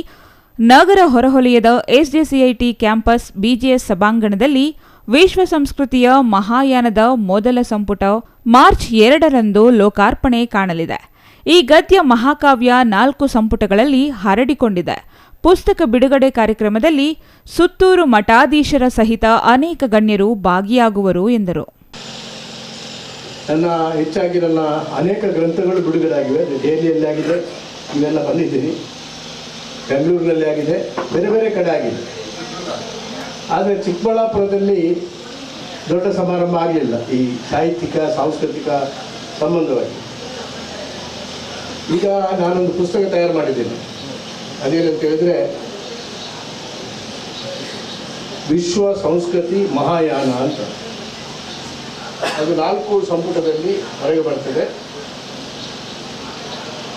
S2: ನಗರ ಹೊರವಲಯದ ಎಸ್ಜೆಸಿಐಟಿ ಕ್ಯಾಂಪಸ್ ಬಿಜಿಎಸ್ ಸಭಾಂಗಣದಲ್ಲಿ ವಿಶ್ವ ಸಂಸ್ಕೃತಿಯ ಮಹಾಯಾನದ ಮೊದಲ ಸಂಪುಟ ಮಾರ್ಚ್ 2ರಂದು ಲೋಕಾರ್ಪಣೆ ಕಾಣಲಿದೆ. ಈ ಗದ್ಯ ಮಹಾಕಾವ್ಯ 4 ಸಂಪುಟಗಳಲ್ಲಿ ಹರಡಿಕೊಂಡಿದೆ. ಪುಸ್ತಕ ಬಿಡುಗಡೆ ಕಾರ್ಯಕ್ರಮದಲ್ಲಿ ಸುತ್ತೂರು ಮಠಾಧೀಶರ ಸಹಿತ ಅನೇಕ ಗಣ್ಯರು ಭಾಗಿಯಾಗುವರು ಎಂದರು.
S10: ಹೆಚ್ಚಾಗಿ ನನ್ನ ಅನೇಕ ಗ್ರಂಥಗಳು ಬಿಡುಗಡೆ ಆಗಿವೆ. ದೆಹಲಿಯಲ್ಲಿ ಆಗಿದೆ, ಇವೆಲ್ಲ ಬಂದಿದ್ದೀನಿ, ಬೆಂಗಳೂರಿನಲ್ಲಿ ಆಗಿದೆ, ಬೇರೆ ಬೇರೆ ಕಡೆ ಆಗಿದೆ. ಆದರೆ ಚಿಕ್ಕಬಳ್ಳಾಪುರದಲ್ಲಿ ದೊಡ್ಡ ಸಮಾರಂಭ ಆಗಲಿಲ್ಲ ಈ ಸಾಹಿತ್ಯಿಕ ಸಾಂಸ್ಕೃತಿಕ ಸಂಬಂಧವಾಗಿ. ಈಗ ನಾನೊಂದು ಪುಸ್ತಕ ತಯಾರು ಮಾಡಿದ್ದೇನೆ. ಅದೇನಂತ ಹೇಳಿದ್ರೆ ವಿಶ್ವ ಸಂಸ್ಕೃತಿ ಮಹಾಯಾನ ಅಂತ. ಅದು 4 ಸಂಪುಟದಲ್ಲಿ ಹೊರಗೆ ಬರ್ತದೆ.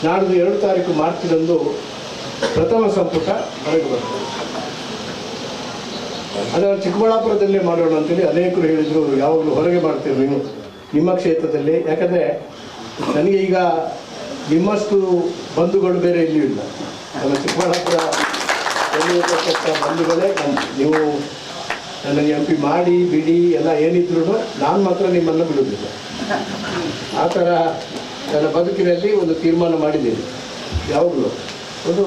S10: ನಾಡ್ದು 2 ತಾರೀಕು ಮಾರ್ಚ್ನಂದು ಪ್ರಥಮ ಸಂಪುಟ ಹೊರಗೆ ಬರ್ತದೆ. ಅದನ್ನು ಚಿಕ್ಕಬಳ್ಳಾಪುರದಲ್ಲೇ ಮಾಡೋಣ ಅಂತೇಳಿ ಅನೇಕರು ಹೇಳಿದರು. ಯಾವಾಗಲೂ ಹೊರಗೆ ಮಾಡ್ತೀವಿ ನೀವು ನಿಮ್ಮ ಕ್ಷೇತ್ರದಲ್ಲಿ, ಯಾಕಂದರೆ ನನಗೆ ಈಗ ನಿಮ್ಮಷ್ಟು ಬಂಧುಗಳು ಬೇರೆ ಇಲ್ಲಿಯೂ ಇಲ್ಲ. ನಮ್ಮ ಚಿಕ್ಕಬಳ್ಳಾಪುರ ಎಲ್ಲಿರತಕ್ಕಂಥ ಬಂಧುಗಳೇ ನೀವು ನನಗೆ MP ಮಾಡಿ ಬಿಡಿ ಎಲ್ಲ ಏನಿದ್ರು ನಾನು ಮಾತ್ರ ನಿಮ್ಮನ್ನು ಬಿಡುವುದಿಲ್ಲ. ಆ ಥರ ನನ್ನ ಬದುಕಿನಲ್ಲಿ ಒಂದು ತೀರ್ಮಾನ ಮಾಡಿದ್ದೇನೆ. ಯಾವಾಗಲೂ ಒಂದು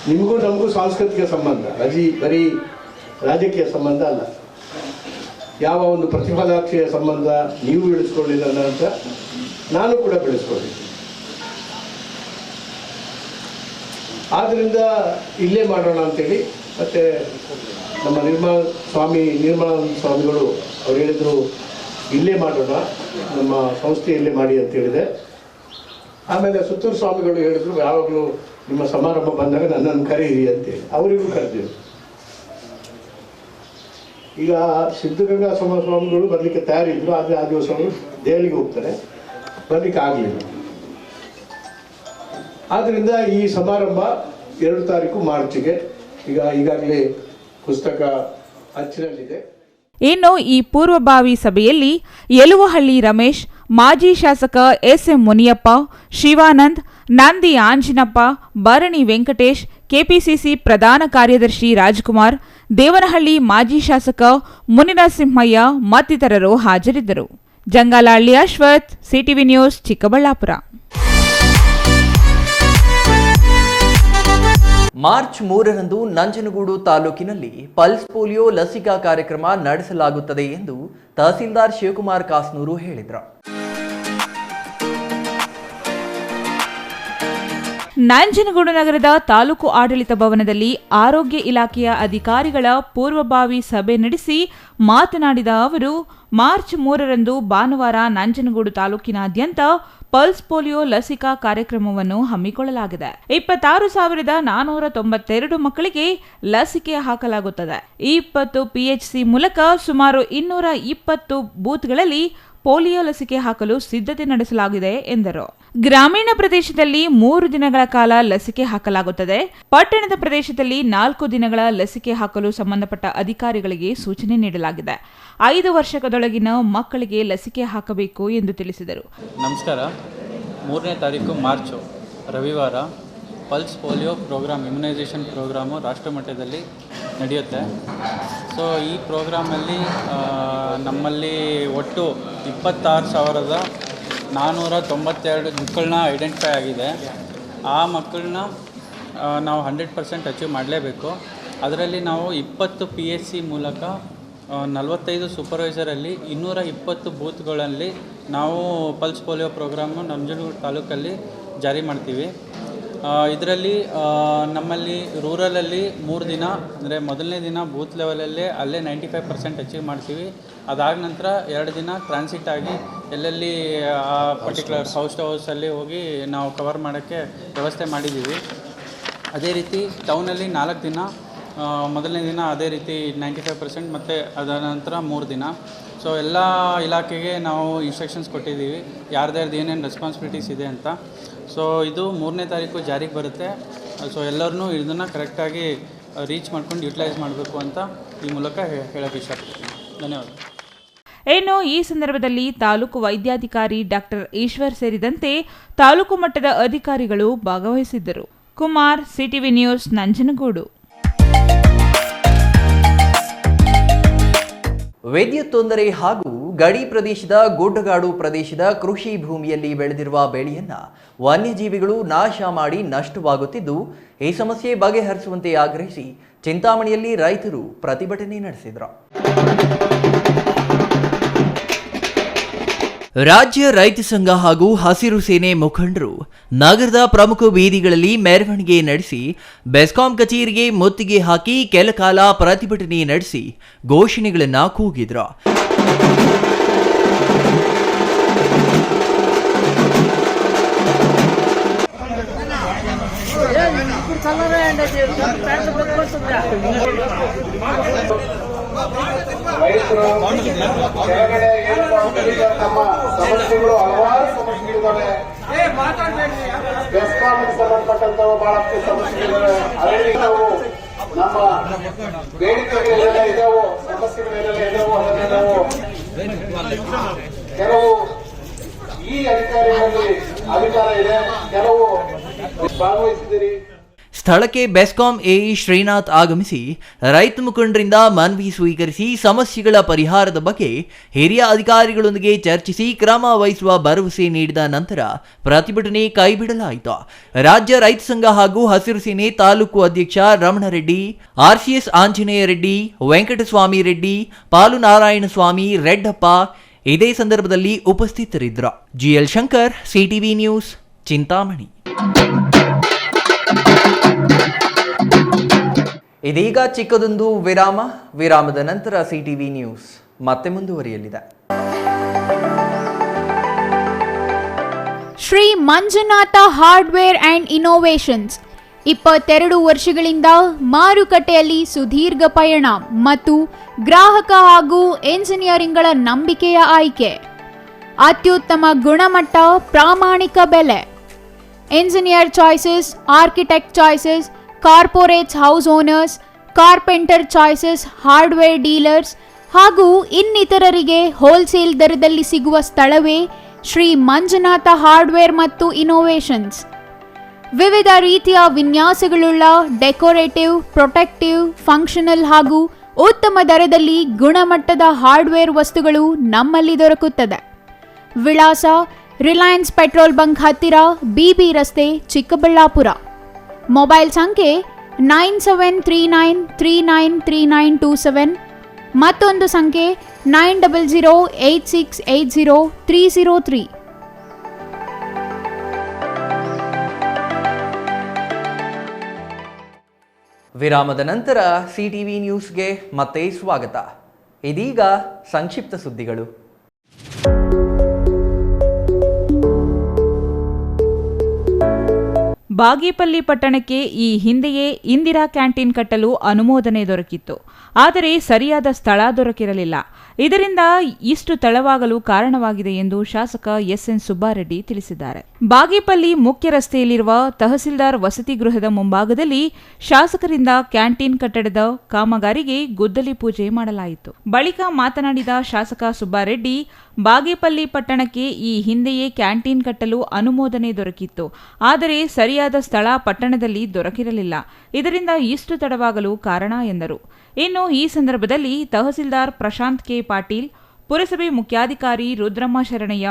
S10: ನಿಮಗೂ ನಮಗೂ ಸಾಂಸ್ಕೃತಿಕ ಸಂಬಂಧ, ಬರೀ ರಾಜಕೀಯ ಸಂಬಂಧ ಅಲ್ಲ. ಯಾವ ಒಂದು ಪ್ರತಿಫಲಾಕ್ಷೆಯ ಸಂಬಂಧ ನೀವು ಬೆಳೆಸ್ಕೊಳ್ಳಿಲ್ಲ ಅಂತ ನಾನು ಕೂಡ ಬೆಳೆಸ್ಕೊಂಡಿದ್ದೀನಿ. ಆದ್ದರಿಂದ ಇಲ್ಲೇ ಮಾಡೋಣ ಅಂತೇಳಿ ಮತ್ತು ನಮ್ಮ ನಿರ್ಮಲ ಸ್ವಾಮಿಗಳು ಅವ್ರು ಹೇಳಿದರು ಇಲ್ಲೇ ಮಾಡೋಣ, ನಮ್ಮ ಸಂಸ್ಥೆಯಲ್ಲೇ ಮಾಡಿ ಅಂತ ಹೇಳಿದೆ. ಆಮೇಲೆ ಸುತ್ತೂರು ಸ್ವಾಮಿಗಳು ಹೇಳಿದರು ಯಾವಾಗಲೂ ನಿಮ್ಮ ಸಮಾರಂಭ ಬಂದಾಗ ನನ್ನನ್ನು ಕರೀರಿ ಅಂತೇಳಿ ಅವರಿಗೂ ಕರೆದಿರು. ಈಗ ಸಿದ್ಧಗಂಗಾ ಸ್ವಾಮಿಗಳು ಬರಲಿಕ್ಕೆ ತಯಾರಿದ್ರು, ಆದರೆ ಆ ದಿವಸ ಅವರು ದೆಹಲಿಗೆ ಹೋಗ್ತಾರೆ, ಬರಲಿಕ್ಕೆ ಆಗಲಿಲ್ಲ. ಆದ್ದರಿಂದ ಈ ಸಮಾರಂಭ 2 ತಾರೀಕು ಮಾರ್ಚ್ಗೆ ಈಗಾಗಲೇ ಪುಸ್ತಕ ಅಚ್ಚಿನಲ್ಲಿದೆ.
S2: ಇನ್ನು ಈ ಪೂರ್ವಭಾವಿ ಸಭೆಯಲ್ಲಿ ಯಲುವಹಳ್ಳಿ ರಮೇಶ್, ಮಾಜಿ ಶಾಸಕ SM ಮುನಿಯಪ್ಪ, ಶಿವಾನಂದ್, ನಂದಿ ಆಂಜಿನಪ್ಪ, ಭರಣಿ ವೆಂಕಟೇಶ್, ಕೆಪಿಸಿಸಿ ಪ್ರಧಾನ ಕಾರ್ಯದರ್ಶಿ ರಾಜ್ಕುಮಾರ್, ದೇವನಹಳ್ಳಿ ಮಾಜಿ ಶಾಸಕ ಮುನಿನರಸಿಂಹಯ್ಯ ಮತ್ತಿತರರು ಹಾಜರಿದ್ದರು. Jangalahalli Ashwath, CTV news, Chikkaballapur.
S1: March 3ರಂದು ನಂಜನಗೂಡು ತಾಲೂಕಿನಲ್ಲಿ ಪಲ್ಸ್ ಪೋಲಿಯೋ ಲಸಿಕಾ ಕಾರ್ಯಕ್ರಮ ನಡೆಸಲಾಗುತ್ತದೆ ಎಂದು ತಹಸೀಲ್ದಾರ್ ಶಿವಕುಮಾರ್ ಕಾಸ್ನೂರು ಹೇಳಿದರು.
S2: ನಂಜನಗೂಡು ನಗರದ ತಾಲೂಕು ಆಡಳಿತ ಭವನದಲ್ಲಿ ಆರೋಗ್ಯ ಇಲಾಖೆಯ ಅಧಿಕಾರಿಗಳ ಪೂರ್ವಭಾವಿ ಸಭೆ ನಡೆಸಿ ಮಾತನಾಡಿದ ಅವರು, ಮಾರ್ಚ್ 3ರಂದು ಭಾನುವಾರ ನಂಜನಗೂಡು ತಾಲೂಕಿನಾದ್ಯಂತ ಪಲ್ಸ್ ಪೋಲಿಯೋ ಲಸಿಕಾ ಕಾರ್ಯಕ್ರಮವನ್ನು ಹಮ್ಮಿಕೊಳ್ಳಲಾಗಿದೆ. 26,492 ಮಕ್ಕಳಿಗೆ ಲಸಿಕೆ ಹಾಕಲಾಗುತ್ತದೆ. 20 PHC ಮೂಲಕ ಸುಮಾರು 220 ಬೂತ್ಗಳಲ್ಲಿ ಪೋಲಿಯೋ ಲಸಿಕೆ ಹಾಕಲು ಸಿದ್ಧತೆ ನಡೆಸಲಾಗಿದೆ ಎಂದರು. ಗ್ರಾಮೀಣ ಪ್ರದೇಶದಲ್ಲಿ 3 ದಿನಗಳ ಕಾಲ ಲಸಿಕೆ ಹಾಕಲಾಗುತ್ತದೆ. ಪಟ್ಟಣದ ಪ್ರದೇಶದಲ್ಲಿ 4 ದಿನಗಳ ಲಸಿಕೆ ಹಾಕಲು ಸಂಬಂಧಪಟ್ಟ ಅಧಿಕಾರಿಗಳಿಗೆ ಸೂಚನೆ ನೀಡಲಾಗಿದೆ. 5 ವರ್ಷದೊಳಗಿನ ಮಕ್ಕಳಿಗೆ ಲಸಿಕೆ ಹಾಕಬೇಕು ಎಂದು ತಿಳಿಸಿದರು.
S11: ನಮಸ್ಕಾರ. 3ನೇ ತಾರೀಕು ಮಾರ್ಚು ರವಿವಾರ pulse polio program, immunization program ರಾಷ್ಟ್ರ ಮಟ್ಟದಲ್ಲಿ ನಡೆಯುತ್ತೆ. ಸೊ ಈ ಪ್ರೋಗ್ರಾಮಲ್ಲಿ ನಮ್ಮಲ್ಲಿ ಒಟ್ಟು 26,492 ಮಕ್ಕಳನ್ನ ಐಡೆಂಟಿಫೈ ಆಗಿದೆ. ಆ ಮಕ್ಕಳನ್ನ ನಾವು 100% ಅಚೀವ್ ಮಾಡಲೇಬೇಕು. ಅದರಲ್ಲಿ ನಾವು 20 PHC ಮೂಲಕ 45 ಸೂಪರ್ವೈಸರಲ್ಲಿ 220 ಬೂತ್ಗಳಲ್ಲಿ ನಾವು ಪಲ್ಸ್ ಪೋಲಿಯೋ ಪ್ರೋಗ್ರಾಮು ನಂಜನಗೂಡು ತಾಲೂಕಲ್ಲಿ ಜಾರಿ ಮಾಡ್ತೀವಿ. ಇದರಲ್ಲಿ ನಮ್ಮಲ್ಲಿ ರೂರಲಲ್ಲಿ 3 ದಿನ, ಅಂದರೆ ಮೊದಲನೇ ದಿನ ಬೂತ್ ಲೆವೆಲಲ್ಲೇ ಅಲ್ಲೇ 95% ಅಚೀವ್ ಮಾಡ್ತೀವಿ. ಅದಾದ ನಂತರ 2 ದಿನ ಟ್ರಾನ್ಸಿಟ್ ಆಗಿ ಎಲ್ಲೆಲ್ಲಿ ಆ ಪರ್ಟಿಕ್ಯುಲರ್ ಹೌಸಲ್ಲಿ ಹೋಗಿ ನಾವು ಕವರ್ ಮಾಡೋಕ್ಕೆ ವ್ಯವಸ್ಥೆ ಮಾಡಿದ್ದೀವಿ. ಅದೇ ರೀತಿ ಟೌನಲ್ಲಿ 4 ದಿನ, ಮೊದಲನೇ ದಿನ ಅದೇ ರೀತಿ 95% ಮತ್ತು ಅದರ ನಂತರ 3 ದಿನ. ಸೊ ಎಲ್ಲ ಇಲಾಖೆಗೆ ನಾವು ಇನ್ಸ್ಟ್ರಕ್ಷನ್ಸ್ ಕೊಟ್ಟಿದ್ದೀವಿ ಯಾರ್ದಾರ್ದು ಏನೇನು ರೆಸ್ಪಾನ್ಸಿಬಿಲಿಟೀಸ್ ಇದೆ ಅಂತ. ಸೊ ಇದು 3ನೇ ತಾರೀಕು ಜಾರಿಗೆ ಬರುತ್ತೆ. ಸೊ ಎಲ್ಲರನ್ನೂ ಇದನ್ನು ಕರೆಕ್ಟಾಗಿ ರೀಚ್ ಮಾಡ್ಕೊಂಡು ಯುಟಿಲೈಸ್ ಮಾಡಬೇಕು ಅಂತ ಈ ಮೂಲಕ ಹೇಳೋಕ್ಕೆ ಇಷ್ಟಪಡ್ತೀನಿ. ಧನ್ಯವಾದ.
S2: ಇನ್ನು ಈ ಸಂದರ್ಭದಲ್ಲಿ ತಾಲೂಕು ವೈದ್ಯಾಧಿಕಾರಿ ಡಾಕ್ಟರ್ ಈಶ್ವರ್ ಸೇರಿದಂತೆ ತಾಲೂಕು ಮಟ್ಟದ ಅಧಿಕಾರಿಗಳು ಭಾಗವಹಿಸಿದ್ದರು. Kumar, CTV news, Nanjangud.
S1: ವಿದ್ಯುತ್ ತೊಂದರೆ ಹಾಗೂ ಗಡಿ ಪ್ರದೇಶದ ಗುಡ್ಡಗಾಡು ಪ್ರದೇಶದ ಕೃಷಿ ಭೂಮಿಯಲ್ಲಿ ಬೆಳೆದಿರುವ ಬೆಳೆಯನ್ನ ವನ್ಯಜೀವಿಗಳು ನಾಶ ಮಾಡಿ ನಷ್ಟವಾಗುತ್ತಿದ್ದು, ಈ ಸಮಸ್ಯೆ ಬಗೆಹರಿಸುವಂತೆ ಆಗ್ರಹಿಸಿ ಚಿಂತಾಮಣಿಯಲ್ಲಿ ರೈತರು ಪ್ರತಿಭಟನೆ ನಡೆಸಿದರು. ರಾಜ್ಯ ರೈತ ಸಂಘ ಹಾಗೂ ಹಸಿರು ಸೇನೆ ಮುಖಂಡರು ನಗರದ ಪ್ರಮುಖ ಬೀದಿಗಳಲ್ಲಿ ಮೆರವಣಿಗೆ ನಡೆಸಿ ಬೆಸ್ಕಾಂ ಕಚೇರಿಗೆ ಮುತ್ತಿಗೆ ಹಾಕಿ ಕೆಲ ಕಾಲ ಪ್ರತಿಭಟನೆ ನಡೆಸಿ ಘೋಷಣೆಗಳನ್ನು ಕೂಗಿದ್ರು.
S10: ರೈತರು ಕೆಳಗಡೆ ಏನು ನಮ್ಮ ಸಮಸ್ಯೆಗಳು ಹಲವಾರು ಸಮಸ್ಯೆಗಳಿದ್ದಾವೆ. ಬೆಸ್ಕಾಂಗೆ ಸಂಬಂಧಪಟ್ಟಂತ ಬಹಳಷ್ಟು ಸಮಸ್ಯೆಗಳಿದ್ದಾವೆ. ಅದರಲ್ಲಿ ನಾವು ನಮ್ಮ ಬೇಡಿಕೆಗಳೆಲ್ಲ ಇದಾವೆ, ಸಮಸ್ಯೆಗಳೆಲ್ಲ ಇದಾವೆ. ಅದನ್ನು ನಾವು ಕೆಲವು ಈ ಅಧಿಕಾರಿಗಳಲ್ಲಿ ಅಧಿಕಾರ ಇದೆ, ಕೆಲವು ಭಾಗವಹಿಸಿದ್ದೀರಿ.
S1: ಸ್ಥಳಕ್ಕೆ ಬೆಸ್ಕಾಂ ಎಇ ಶ್ರೀನಾಥ್ ಆಗಮಿಸಿ ರೈತ ಮುಖಂಡರಿಂದ ಮನವಿ ಸ್ವೀಕರಿಸಿ ಸಮಸ್ಯೆಗಳ ಪರಿಹಾರದ ಬಗ್ಗೆ ಹಿರಿಯ ಅಧಿಕಾರಿಗಳೊಂದಿಗೆ ಚರ್ಚಿಸಿ ಕ್ರಮ ವಹಿಸುವ ಭರವಸೆ ನೀಡಿದ ನಂತರ ಪ್ರತಿಭಟನೆ ಕೈಬಿಡಲಾಯಿತು. ರಾಜ್ಯ ರೈತ ಸಂಘ ಹಾಗೂ ಹಸಿರು ಸೇನೆ ತಾಲೂಕು ಅಧ್ಯಕ್ಷ ರಮಣರೆಡ್ಡಿ, ಆರ್ಸಿಎಸ್ ಆಂಜನೇಯ ರೆಡ್ಡಿ, ವೆಂಕಟಸ್ವಾಮಿ ರೆಡ್ಡಿ, ಪಾಲು ನಾರಾಯಣಸ್ವಾಮಿ, ರೆಡ್ಡಪ್ಪ ಇದೇ ಸಂದರ್ಭದಲ್ಲಿ ಉಪಸ್ಥಿತರಿದ್ದರು. GL Shankar, CTV news, Chintamani. ಇದೀಗ ಚಿಕ್ಕದೊಂದು ವಿರಾಮದ ನಂತರ ಸಿಟಿವಿ ನ್ಯೂಸ್ ಮತ್ತೆ ಮುಂದುವರಿಯಲಿದೆ.
S7: Shri Manjunatha hardware and innovations 22 ವರ್ಷಗಳಿಂದ ಮಾರುಕಟ್ಟೆಯಲ್ಲಿ ಸುದೀರ್ಘ ಪಯಣ ಮತ್ತು ಗ್ರಾಹಕ ಹಾಗೂ ಎಂಜಿನಿಯರಿಂಗ್ಗಳ ನಂಬಿಕೆಯ ಆಯ್ಕೆ. ಅತ್ಯುತ್ತಮ ಗುಣಮಟ್ಟ, ಪ್ರಾಮಾಣಿಕ ಬೆಲೆ. Engineer choices, architect choices, corporates, house owners, carpenter choices, hardware dealers ಹಾಗೂ ಇನ್ನಿತರರಿಗೆ ಹೋಲ್ಸೇಲ್ ದರದಲ್ಲಿ ಸಿಗುವ ಸ್ಥಳವೇ ಶ್ರೀ ಮಂಜುನಾಥ ಹಾರ್ಡ್ವೇರ್ ಮತ್ತು ಇನ್ನೋವೇಷನ್ಸ್. ವಿವಿಧ ರೀತಿಯ ವಿನ್ಯಾಸಗಳುಳ್ಳ ಡೆಕೋರೇಟಿವ್, ಪ್ರೊಟೆಕ್ಟಿವ್, ಫಂಕ್ಷನಲ್ ಹಾಗೂ ಉತ್ತಮ ದರದಲ್ಲಿ ಗುಣಮಟ್ಟದ ಹಾರ್ಡ್ವೇರ್ ವಸ್ತುಗಳು ನಮ್ಮಲ್ಲಿ ದೊರಕುತ್ತದೆ. ವಿಳಾಸ: ರಿಲಯನ್ಸ್ ಪೆಟ್ರೋಲ್ ಬಂಕ್ ಹತ್ತಿರ, ಬಿಬಿ ರಸ್ತೆ, ಚಿಕ್ಕಬಳ್ಳಾಪುರ. ಮೊಬೈಲ್ ಸಂಖ್ಯೆ 9739393927, ಮತ್ತೊಂದು ಸಂಖ್ಯೆ 9008680303.
S1: ವಿರಾಮದ ನಂತರ ಸಿಟಿವಿ ನ್ಯೂಸ್ಗೆ ಮತ್ತೆ ಸ್ವಾಗತ. ಇದೀಗ ಸಂಕ್ಷಿಪ್ತ ಸುದ್ದಿಗಳು.
S2: ಬಾಗೇಪಲ್ಲಿ ಪಟ್ಟಣಕ್ಕೆ ಈ ಹಿಂದೆಯೇ ಇಂದಿರಾ ಕ್ಯಾಂಟೀನ್ ಕಟ್ಟಲು ಅನುಮೋದನೆ ದೊರಕಿತ್ತು. ಆದರೆ ಸರಿಯಾದ ಸ್ಥಳ ದೊರಕಿರಲಿಲ್ಲ. ಇದರಿಂದ ಇಷ್ಟು ತಡವಾಗಲು ಕಾರಣವಾಗಿದೆ ಎಂದು ಶಾಸಕ ಎಸ್ಎನ್ ಸುಬ್ಬಾರೆಡ್ಡಿ ತಿಳಿಸಿದ್ದಾರೆ. ಬಾಗೇಪಲ್ಲಿ ಮುಖ್ಯ ರಸ್ತೆಯಲ್ಲಿರುವ ತಹಸೀಲ್ದಾರ್ ವಸತಿ ಗೃಹದ ಮುಂಭಾಗದಲ್ಲಿ ಶಾಸಕರಿಂದ ಕ್ಯಾಂಟೀನ್ ಕಟ್ಟಡದ ಕಾಮಗಾರಿಗೆ ಗುದ್ದಲಿ ಪೂಜೆ ಮಾಡಲಾಯಿತು. ಬಳಿಕ ಮಾತನಾಡಿದ ಶಾಸಕ ಸುಬ್ಬಾರೆಡ್ಡಿ, ಬಾಗೇಪಲ್ಲಿ ಪಟ್ಟಣಕ್ಕೆ ಈ ಹಿಂದೆಯೇ ಕ್ಯಾಂಟೀನ್ ಕಟ್ಟಲು ಅನುಮೋದನೆ ದೊರಕಿತ್ತು. ಆದರೆ ಸರಿಯಾದ ಸ್ಥಳ ಪಟ್ಟಣದಲ್ಲಿ ದೊರಕಿರಲಿಲ್ಲ. ಇದರಿಂದ ಇಷ್ಟು ತಡವಾಗಲು ಕಾರಣ ಎಂದರು. ಇನ್ನು ಈ ಸಂದರ್ಭದಲ್ಲಿ ತಹಸೀಲ್ದಾರ್ ಪ್ರಶಾಂತ್ ಕೆ ಪಾಟೀಲ್, ಪುರಸಭೆ ಮುಖ್ಯಾಧಿಕಾರಿ ರುದ್ರಮ್ಮ ಶರಣಯ್ಯ,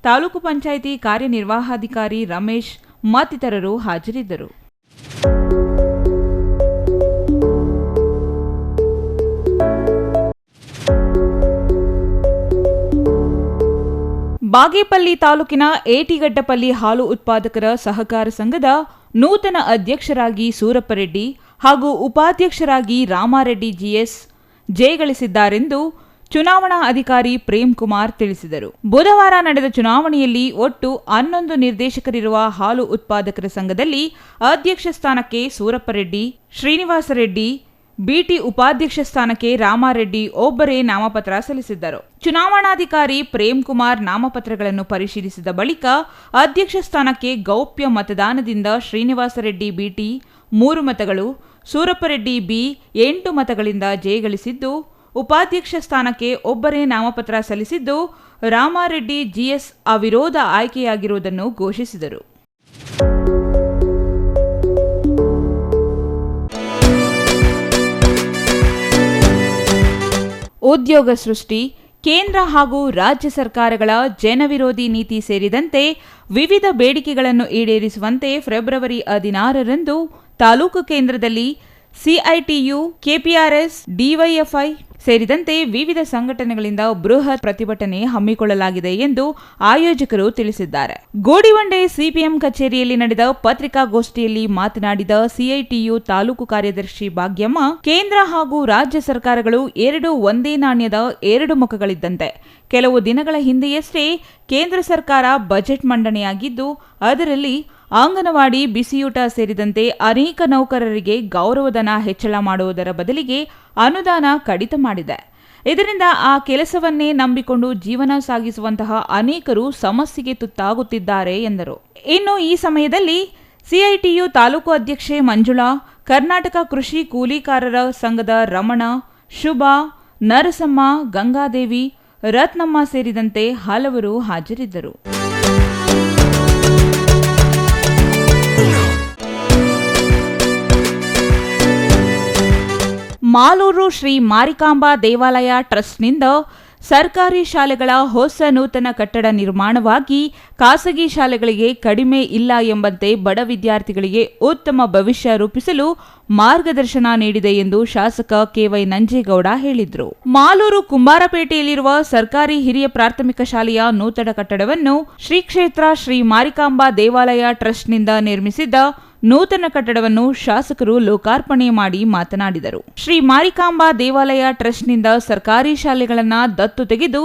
S2: ತಾಲೂಕು ಪಂಚಾಯಿತಿ ಕಾರ್ಯನಿರ್ವಾಹಾಧಿಕಾರಿ ರಮೇಶ್ ಮತ್ತಿತರರು ಹಾಜರಿದ್ದರು. ಬಾಗೇಪಲ್ಲಿ ತಾಲೂಕಿನ ಏಟಿಗಡ್ಡಪಲ್ಲಿ ಹಾಲು ಉತ್ಪಾದಕರ ಸಹಕಾರ ಸಂಘದ ನೂತನ ಅಧ್ಯಕ್ಷರಾಗಿ ಸೂರಪ್ಪರೆಡ್ಡಿ ಹಾಗೂ ಉಪಾಧ್ಯಕ್ಷರಾಗಿ ರಾಮಾರೆಡ್ಡಿ ಜಿಎಸ್ ಜಯಗಳಿಸಿದ್ದಾರೆಂದು ಚುನಾವಣಾ ಅಧಿಕಾರಿ ಪ್ರೇಮ್ ಕುಮಾರ್ ತಿಳಿಸಿದರು. ಬುಧವಾರ ನಡೆದ ಚುನಾವಣೆಯಲ್ಲಿ ಒಟ್ಟು 11 ನಿರ್ದೇಶಕರಿರುವ ಹಾಲು ಉತ್ಪಾದಕರ ಸಂಘದಲ್ಲಿ ಅಧ್ಯಕ್ಷ ಸ್ಥಾನಕ್ಕೆ ಸೂರಪ್ಪರೆಡ್ಡಿ, ಶ್ರೀನಿವಾಸರೆಡ್ಡಿ, ಬಿಟಿ ಉಪಾಧ್ಯಕ್ಷ ಸ್ಥಾನಕ್ಕೆ ರಾಮಾರೆಡ್ಡಿ ಒಬ್ಬರೇ ನಾಮಪತ್ರ ಸಲ್ಲಿಸಿದ್ದರು. ಚುನಾವಣಾಧಿಕಾರಿ ಪ್ರೇಮ್ ಕುಮಾರ್ ನಾಮಪತ್ರಗಳನ್ನು ಪರಿಶೀಲಿಸಿದ ಬಳಿಕ ಅಧ್ಯಕ್ಷ ಸ್ಥಾನಕ್ಕೆ ಗೌಪ್ಯ ಮತದಾನದಿಂದ ಶ್ರೀನಿವಾಸರೆಡ್ಡಿ ಬಿಟಿ 3 ಮತಗಳು, ಸೂರಪ್ಪರೆಡ್ಡಿ ಬಿ 8 ಮತಗಳಿಂದ ಜಯಗಳಿಸಿದ್ದು, ಉಪಾಧ್ಯಕ್ಷ ಸ್ಥಾನಕ್ಕೆ ಒಬ್ಬರೇ ನಾಮಪತ್ರ ಸಲ್ಲಿಸಿದ್ದು, ರಾಮಾರೆಡ್ಡಿ ಜಿಎಸ್ ಅವಿರೋಧ ಆಯ್ಕೆಯಾಗಿರುವುದನ್ನು ಘೋಷಿಸಿದರು. ಉದ್ಯೋಗ ಸೃಷ್ಟಿ, ಕೇಂದ್ರ ಹಾಗೂ ರಾಜ್ಯ ಸರ್ಕಾರಗಳ ಜನವಿರೋಧಿ ನೀತಿ ಸೇರಿದಂತೆ ವಿವಿಧ ಬೇಡಿಕೆಗಳನ್ನು ಈಡೇರಿಸುವಂತೆ ಫೆಬ್ರವರಿ 16ರಂದು ತಾಲೂಕು ಕೇಂದ್ರದಲ್ಲಿ ಸಿಐಟಿಯು, ಕೆಪಿಆರ್ಎಸ್, ಡಿವೈಎಫ್ಐ ಸೇರಿದಂತೆ ವಿವಿಧ ಸಂಘಟನೆಗಳಿಂದ ಬೃಹತ್ ಪ್ರತಿಭಟನೆ ಹಮ್ಮಿಕೊಳ್ಳಲಾಗಿದೆ ಎಂದು ಆಯೋಜಕರು ತಿಳಿಸಿದ್ದಾರೆ. ಗೋಡಿವಂಡೆ ಸಿಪಿಎಂ ಕಚೇರಿಯಲ್ಲಿ ನಡೆದ ಪತ್ರಿಕಾಗೋಷ್ಠಿಯಲ್ಲಿ ಮಾತನಾಡಿದ ಸಿಐಟಿಯು ತಾಲೂಕು ಕಾರ್ಯದರ್ಶಿ ಭಾಗ್ಯಮ್ಮ, ಕೇಂದ್ರ ಹಾಗೂ ರಾಜ್ಯ ಸರ್ಕಾರಗಳು ಎರಡು ಒಂದೇ ನಾಣ್ಯದ ಎರಡು ಮುಖಗಳಿದ್ದಂತೆ. ಕೆಲವು ದಿನಗಳ ಹಿಂದೆಯಷ್ಟೇ ಕೇಂದ್ರ ಸರ್ಕಾರ ಬಜೆಟ್ ಮಂಡನೆಯಾಗಿದ್ದು, ಅದರಲ್ಲಿ ಅಂಗನವಾಡಿ, ಬಿಸಿಯೂಟ ಸೇರಿದಂತೆ ಅನೇಕ ನೌಕರರಿಗೆ ಗೌರವಧನ ಹೆಚ್ಚಳ ಮಾಡುವುದರ ಬದಲಿಗೆ ಅನುದಾನ ಕಡಿತ ಮಾಡಿದೆ. ಇದರಿಂದ ಆ ಕೆಲಸವನ್ನೇ ನಂಬಿಕೊಂಡು ಜೀವನ ಸಾಗಿಸುವಂತಹ ಅನೇಕರು ಸಮಸ್ಯೆಗೆ ತುತ್ತಾಗುತ್ತಿದ್ದಾರೆ ಎಂದರು. ಇನ್ನು ಈ ಸಮಯದಲ್ಲಿ ಸಿಐಟಿಯು ತಾಲೂಕು ಅಧ್ಯಕ್ಷೆ ಮಂಜುಳಾ, ಕರ್ನಾಟಕ ಕೃಷಿ ಕೂಲಿಕಾರರ ಸಂಘದ ರಮಣ, ಶುಭಾ, ನರಸಮ್ಮ, ಗಂಗಾದೇವಿ, ರತ್ನಮ್ಮ ಸೇರಿದಂತೆ ಹಲವರು ಹಾಜರಿದ್ದರು. ಮಾಲೂರು ಶ್ರೀ ಮಾರಿಕಾಂಬಾ ದೇವಾಲಯ ಟ್ರಸ್ಟ್ನಿಂದ ಸರ್ಕಾರಿ ಶಾಲೆಗಳ ಹೊಸ ನೂತನ ಕಟ್ಟಡ ನಿರ್ಮಾಣವಾಗಿ ಖಾಸಗಿ ಶಾಲೆಗಳಿಗೆ ಕಡಿಮೆ ಇಲ್ಲ ಎಂಬಂತೆ ಬಡ ವಿದ್ಯಾರ್ಥಿಗಳಿಗೆ ಉತ್ತಮ ಭವಿಷ್ಯ ರೂಪಿಸಲು ಮಾರ್ಗದರ್ಶನ ನೀಡಿದೆ ಎಂದು ಶಾಸಕ ಕೆವೈ ನಂಜೇಗೌಡ ಹೇಳಿದರು. ಮಾಲೂರು ಕುಂಬಾರಪೇಟೆಯಲ್ಲಿರುವ ಸರ್ಕಾರಿ ಹಿರಿಯ ಪ್ರಾಥಮಿಕ ಶಾಲೆಯ ನೂತನ ಕಟ್ಟಡವನ್ನು ಶ್ರೀ ಕ್ಷೇತ್ರ ಶ್ರೀ ಮಾರಿಕಾಂಬಾ ದೇವಾಲಯ ಟ್ರಸ್ಟ್ನಿಂದ ನಿರ್ಮಿಸಿದ್ದ ನೂತನ ಕಟ್ಟಡವನ್ನು ಶಾಸಕರು ಲೋಕಾರ್ಪಣೆ ಮಾಡಿ ಮಾತನಾಡಿದರು. ಶ್ರೀ ಮಾರಿಕಾಂಬಾ ದೇವಾಲಯ ಟ್ರಸ್ಟ್ನಿಂದ ಸರ್ಕಾರಿ ಶಾಲೆಗಳನ್ನು ದತ್ತು ತೆಗೆದು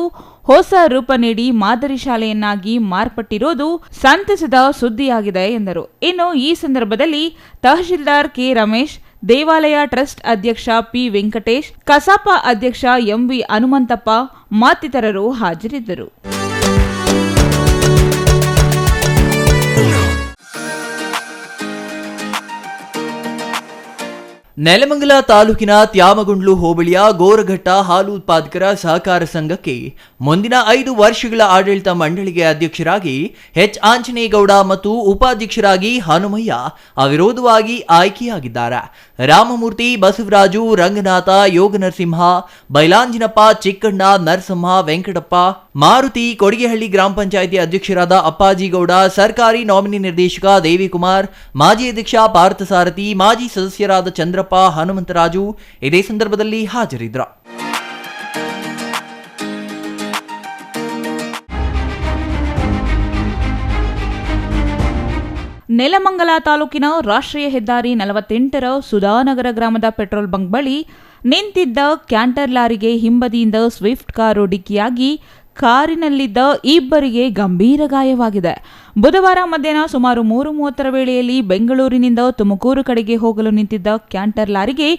S2: ಹೊಸ ರೂಪ ನೀಡಿ ಮಾದರಿ ಶಾಲೆಯನ್ನಾಗಿ ಮಾರ್ಪಟ್ಟಿರುವುದು ಸಂತಸದ ಸುದ್ದಿಯಾಗಿದೆ ಎಂದರು. ಇನ್ನು ಈ ಸಂದರ್ಭದಲ್ಲಿ ತಹಶೀಲ್ದಾರ್ ಕೆ ರಮೇಶ್, ದೇವಾಲಯ ಟ್ರಸ್ಟ್ ಅಧ್ಯಕ್ಷ ಪಿ ವೆಂಕಟೇಶ್, ಕಸಾಪ ಅಧ್ಯಕ್ಷ ಎಂವಿ ಹನುಮಂತಪ್ಪ ಮತ್ತಿತರರು ಹಾಜರಿದ್ದರು.
S1: ನೆಲಮಂಗಲ ತಾಲೂಕಿನ ತ್ಯಾಮಗುಂಡ್ಲು ಹೋಬಳಿಯ ಗೋರಘಟ್ಟ ಹಾಲು ಉತ್ಪಾದಕರ ಸಹಕಾರ ಸಂಘಕ್ಕೆ ಮುಂದಿನ 5 ವರ್ಷಗಳ ಆಡಳಿತ ಮಂಡಳಿಗೆ ಅಧ್ಯಕ್ಷರಾಗಿ ಎಚ್ ಆಂಜನೇಗೌಡ ಮತ್ತು ಉಪಾಧ್ಯಕ್ಷರಾಗಿ ಹನುಮಯ್ಯ ಅವಿರೋಧವಾಗಿ ಆಯ್ಕೆಯಾಗಿದ್ದಾರೆ. ರಾಮಮೂರ್ತಿ, ಬಸವರಾಜು, ರಂಗನಾಥ, ಯೋಗನರಸಿಂಹ, ಬೈಲಾಂಜಿನಪ್ಪ, ಚಿಕ್ಕಣ್ಣ, ನರಸಮ್ಮ, ವೆಂಕಟಪ್ಪ, ಮಾರುತಿ, ಕೊಡಿಗೆಹಳ್ಳಿ ಗ್ರಾಮ ಪಂಚಾಯಿತಿ ಅಧ್ಯಕ್ಷರಾದ ಅಪ್ಪಾಜಿಗೌಡ, ಸರ್ಕಾರಿ ನಾಮಿನಿ ನಿರ್ದೇಶಕ ದೇವಿಕುಮಾರ್, ಮಾಜಿ ಅಧ್ಯಕ್ಷ ಪಾರ್ಥಸಾರಥಿ, ಮಾಜಿ ಸದಸ್ಯರಾದ ಚಂದ್ರಪ್ಪ, ಹನುಮಂತರಾಜು ಇದೇ ಸಂದರ್ಭದಲ್ಲಿ ಹಾಜರಿದ್ದರು.
S2: ನೆಲಮಂಗಲ ತಾಲೂಕಿನ ರಾಷ್ಟ್ರೀಯ ಹೆದ್ದಾರಿ 48ರ ಸುಧಾನಗರ ಗ್ರಾಮದ ಪೆಟ್ರೋಲ್ ಬಂಕ್ ಬಳಿ ನಿಂತಿದ್ದ ಕ್ಯಾಂಟರ್ ಲಾರಿಗೆ ಹಿಂಬದಿಯಿಂದ ಸ್ವಿಫ್ಟ್ ಕಾರು ಡಿಕ್ಕಿಯಾಗಿ ಕಾರಿನಲ್ಲಿದ್ದ ಇಬ್ಬರಿಗೆ ಗಂಭೀರ ಗಾಯವಾಗಿದೆ. ಬುಧವಾರ ಮಧ್ಯಾಹ್ನ ಸುಮಾರು 3:30 ವೇಳೆಯಲ್ಲಿ ಬೆಂಗಳೂರಿನಿಂದ ತುಮಕೂರು ಕಡೆಗೆ ಹೋಗಲು ನಿಂತಿದ್ದ ಕ್ಯಾಂಟರ್ ಲಾರಿಗೆ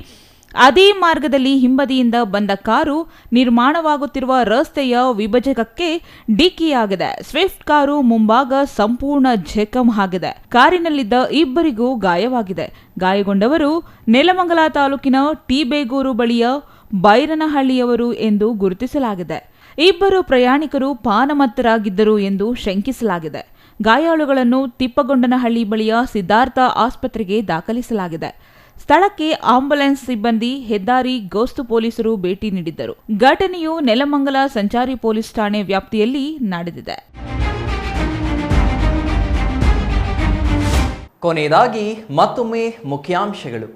S2: ಅದೇ ಮಾರ್ಗದಲ್ಲಿ ಹಿಂಬದಿಯಿಂದ ಬಂದ ಕಾರು ನಿರ್ಮಾಣವಾಗುತ್ತಿರುವ ರಸ್ತೆಯ ವಿಭಜಕಕ್ಕೆ ಡಿಕ್ಕಿಯಾಗಿದೆ. ಸ್ವಿಫ್ಟ್ ಕಾರು ಮುಂಭಾಗ ಸಂಪೂರ್ಣ ಜಖಂ ಆಗಿದೆ. ಕಾರಿನಲ್ಲಿದ್ದ ಇಬ್ಬರಿಗೂ ಗಾಯವಾಗಿದೆ. ಗಾಯಗೊಂಡವರು ನೆಲಮಂಗಲ ತಾಲೂಕಿನ ಟಿಬೇಗೂರು ಬಳಿಯ ಬೈರನಹಳ್ಳಿಯವರು ಎಂದು ಗುರುತಿಸಲಾಗಿದೆ. ಇಬ್ಬರು ಪ್ರಯಾಣಿಕರು ಪಾನಮತ್ತರಾಗಿದ್ದರು ಎಂದು ಶಂಕಿಸಲಾಗಿದೆ. ಗಾಯಾಳುಗಳನ್ನು ತಿಪ್ಪಗೊಂಡನಹಳ್ಳಿ ಬಳಿಯ ಸಿದ್ಧಾರ್ಥ ಆಸ್ಪತ್ರೆಗೆ ದಾಖಲಿಸಲಾಗಿದೆ. ಸ್ಥಳಕ್ಕೆ ಆಂಬ್ಯುಲೆನ್ಸ್ ಸಿಬ್ಬಂದಿ, ಹೆದ್ದಾರಿ ಗಸ್ತು ಪೊಲೀಸರು ಭೇಟಿ ನೀಡಿದ್ದರು. ಘಟನೆಯು ನೆಲಮಂಗಲ ಸಂಚಾರಿ ಪೊಲೀಸ್ ಠಾಣೆ ವ್ಯಾಪ್ತಿಯಲ್ಲಿ ನಡೆದಿದೆ.
S1: ಕೊನೆಯದಾಗಿ ಮತ್ತೊಮ್ಮೆ ಮುಖ್ಯಾಂಶಗಳು.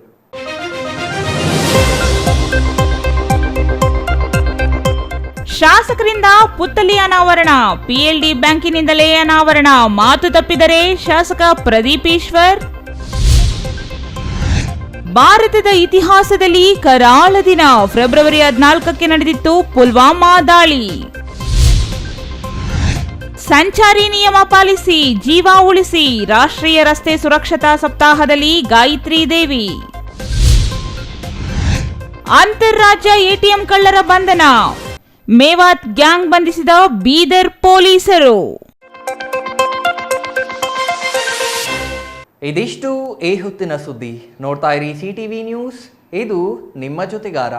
S2: ಶಾಸಕರಿಂದ ಪುತ್ತಲಿ ಅನಾವರಣ, ಪಿಎಲ್ಡಿ ಬ್ಯಾಂಕಿನಿಂದಲೇ ಅನಾವರಣ, ಮಾತು ತಪ್ಪಿದರೆ ಶಾಸಕ ಪ್ರದೀಪ್ ಈಶ್ವರ್. ಭಾರತದ ಇತಿಹಾಸದಲ್ಲಿ ಕರಾಳ ದಿನ, ಫೆಬ್ರವರಿ 14ಕ್ಕೆ ನಡೆದಿತ್ತು ಪುಲ್ವಾಮಾ ದಾಳಿ. ಸಂಚಾರಿ ನಿಯಮ ಪಾಲಿಸಿ, ಜೀವ ಉಳಿಸಿ, ರಾಷ್ಟ್ರೀಯ ರಸ್ತೆ ಸುರಕ್ಷತಾ ಸಪ್ತಾಹದಲ್ಲಿ ಗಾಯತ್ರಿ ದೇವಿ. ಅಂತಾರಾಜ್ಯ ಎಟಿಎಂ ಕಳ್ಳರ ಬಂಧನ, ಮೇವಾತ್ ಗ್ಯಾಂಗ್ ಬಂಧಿಸಿದ ಬೀದರ್ ಪೊಲೀಸರು.
S1: ಇದಿಷ್ಟು ಈ ಹೊತ್ತಿನ ಸುದ್ದಿ. ನೋಡ್ತಾ ಇರಿ ಸಿಟಿವಿ ನ್ಯೂಸ್, ಇದು ನಿಮ್ಮ ಜೊತೆಗಾರ.